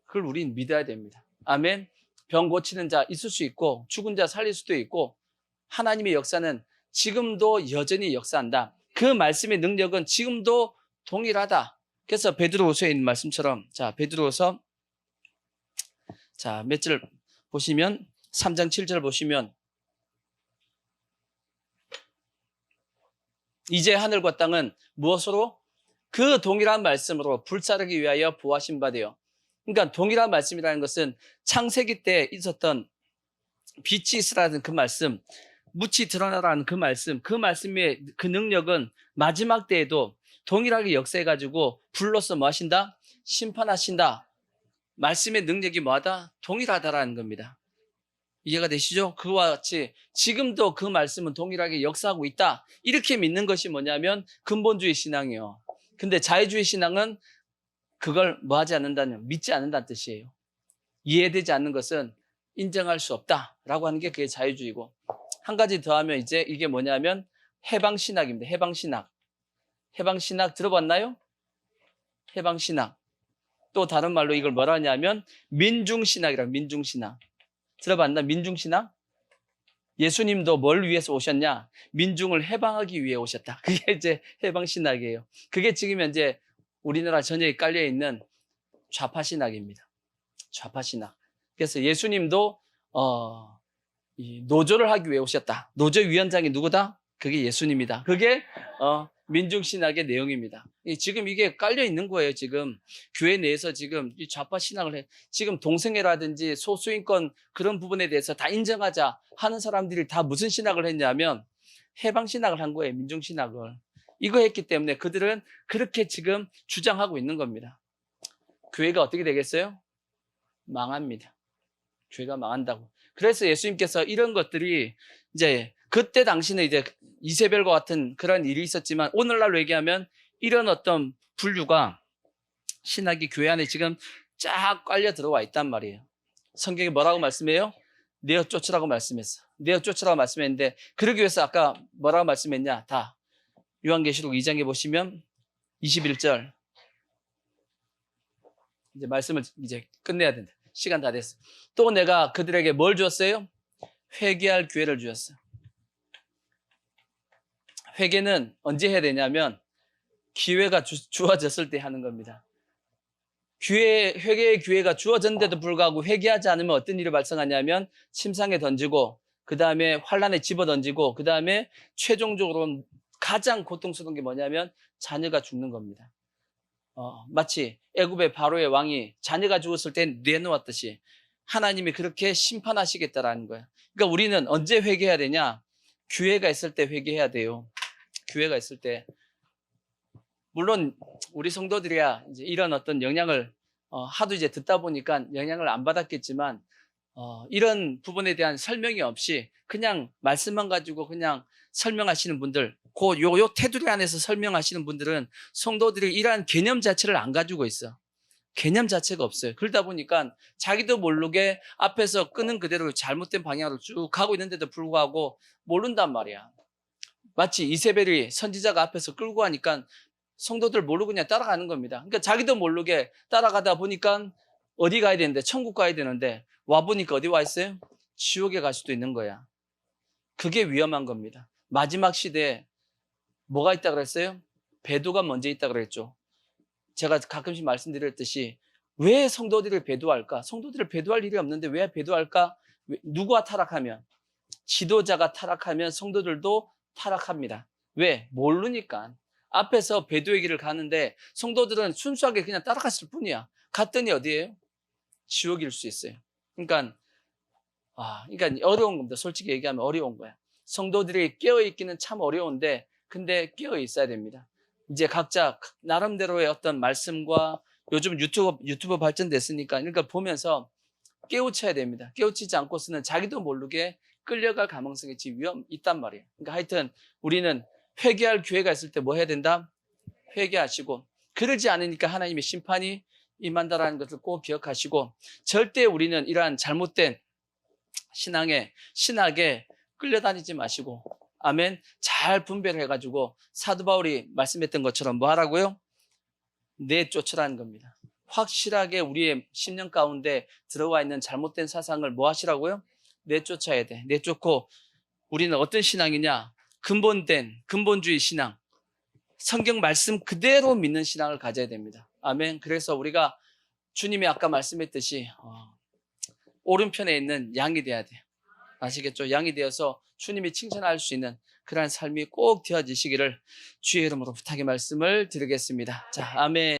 그걸 우리는 믿어야 됩니다. 아멘. 병 고치는 자 있을 수 있고 죽은 자 살릴 수도 있고 하나님의 역사는 지금도 여전히 역사한다. 그 말씀의 능력은 지금도 동일하다. 그래서 베드로후서에 있는 말씀처럼 베드로후서 몇 절 보시면 3장 7절 보시면 이제 하늘과 땅은 무엇으로? 그 동일한 말씀으로 불사르기 위하여 부하신 바 되어. 그러니까 동일한 말씀이라는 것은 창세기 때 있었던 빛이 있으라는 그 말씀, 묻이 드러나라는 그 말씀, 그 말씀의 그 능력은 마지막 때에도 동일하게 역사해가지고 불로서 뭐 하신다? 심판하신다. 말씀의 능력이 뭐하다? 동일하다라는 겁니다. 이해가 되시죠? 그와 같이 지금도 그 말씀은 동일하게 역사하고 있다. 이렇게 믿는 것이 뭐냐면 근본주의 신앙이에요. 근데 자유주의 신앙은 그걸 뭐 하지 않는다는, 믿지 않는다는 뜻이에요. 이해되지 않는 것은 인정할 수 없다라고 하는 게 그게 자유주의고, 한 가지 더 하면 이제 이게 뭐냐면 해방신학입니다. 해방신학 들어봤나요? 해방신학. 또 다른 말로 이걸 뭐라 하냐면 민중신학이라고. 민중신학 들어봤나? 민중신학? 예수님도 뭘 위해서 오셨냐? 민중을 해방하기 위해 오셨다. 그게 이제 해방신학이에요. 그게 지금 현재 우리나라 전역에 깔려있는 좌파신학입니다. 좌파신학. 그래서 예수님도 이 노조를 하기 위해 오셨다. 노조위원장이 누구다? 그게 예수님이다. 그게 민중신학의 내용입니다. 지금 이게 깔려 있는 거예요. 지금 교회 내에서 지금 이 좌파 신학을 해. 지금 동성애라든지 소수인권 그런 부분에 대해서 다 인정하자 하는 사람들이 다 무슨 신학을 했냐면 해방신학을 한 거예요. 민중신학을. 이거 했기 때문에 그들은 그렇게 지금 주장하고 있는 겁니다. 교회가 어떻게 되겠어요? 망합니다. 교회가 망한다고. 그래서 예수님께서 이런 것들이 이제 그때 당시는 이제 이세벨과 같은 그런 일이 있었지만 오늘날로 얘기하면 이런 어떤 분류가 신학이 교회 안에 지금 쫙 깔려 들어와 있단 말이에요. 성경이 뭐라고 말씀해요? 내어 쫓으라고 말씀했어. 내어 쫓으라고 말씀했는데 그러기 위해서 아까 뭐라고 말씀했냐? 다 요한계시록 2장에 보시면 21절 이제 말씀을 이제 끝내야 된다. 시간 다 됐어. 또 내가 그들에게 뭘 주었어요? 회개할 기회를 주셨어요. 회개는 언제 해야 되냐면 기회가 주어졌을 때 하는 겁니다. 회개의 기회가 주어졌는데도 불구하고 회개하지 않으면 어떤 일이 발생하냐면 침상에 던지고, 그 다음에 환란에 집어 던지고, 그 다음에 최종적으로 가장 고통스러운 게 뭐냐면 자녀가 죽는 겁니다. 마치 애굽의 바로의 왕이 자녀가 죽었을 때 내놓았듯이 하나님이 그렇게 심판하시겠다라는 거예요. 그러니까 우리는 언제 회개해야 되냐? 기회가 있을 때 회개해야 돼요. 기회가 있을 때. 물론 우리 성도들이야 이제 이런 어떤 영향을 하도 이제 듣다 보니까 영향을 안 받았겠지만, 이런 부분에 대한 설명이 없이 그냥 말씀만 가지고 그냥 설명하시는 분들, 요 테두리 안에서 설명하시는 분들은 성도들이 이러한 개념 자체를 안 가지고 있어. 개념 자체가 없어요. 그러다 보니까 자기도 모르게 앞에서 끄는 그대로 잘못된 방향으로 쭉 가고 있는데도 불구하고 모른단 말이야. 마치 이세벨이 선지자가 앞에서 끌고 가니까 성도들 모르고 그냥 따라가는 겁니다. 그러니까 자기도 모르게 따라가다 보니까 어디 가야 되는데, 천국 가야 되는데 와보니까 어디 와 있어요? 지옥에 갈 수도 있는 거야. 그게 위험한 겁니다. 마지막 시대에 뭐가 있다 그랬어요? 배도가 먼저 있다 그랬죠. 제가 가끔씩 말씀드렸듯이 왜 성도들을 배도할까? 성도들을 배도할 일이 없는데 왜 배도할까? 누구가 타락하면? 지도자가 타락하면 성도들도 타락합니다. 왜? 모르니까. 앞에서 배도의 길을 가는데 성도들은 순수하게 그냥 따라갔을 뿐이야. 갔더니 어디예요? 지옥일 수 있어요. 그러니까 어려운 겁니다. 솔직히 얘기하면 어려운 거야. 성도들이 깨어있기는 참 어려운데, 근데 깨어 있어야 됩니다. 이제 각자 나름대로의 어떤 말씀과 요즘 유튜브 발전됐으니까 그러니까 보면서 깨우쳐야 됩니다. 깨우치지 않고서는 자기도 모르게 끌려갈 가능성이 지금 있단 말이에요. 그러니까 하여튼 우리는 회개할 기회가 있을 때 뭐 해야 된다? 회개하시고, 그러지 않으니까 하나님의 심판이 임한다라는 것을 꼭 기억하시고, 절대 우리는 이러한 잘못된 신학에 끌려다니지 마시고, 아멘, 잘 분별을 해가지고 사도 바울이 말씀했던 것처럼 뭐 하라고요? 내쫓으라는 겁니다. 확실하게 우리의 심령 가운데 들어와 있는 잘못된 사상을 뭐 하시라고요? 내쫓아야 돼. 내쫓고, 우리는 어떤 신앙이냐? 근본주의 신앙, 성경 말씀 그대로 믿는 신앙을 가져야 됩니다. 아멘. 그래서 우리가 주님이 아까 말씀했듯이 오른편에 있는 양이 돼야 돼요. 아시겠죠? 양이 되어서 주님이 칭찬할 수 있는 그러한 삶이 꼭 되어지시기를 주의 이름으로 부탁의 말씀을 드리겠습니다. 자, 아멘.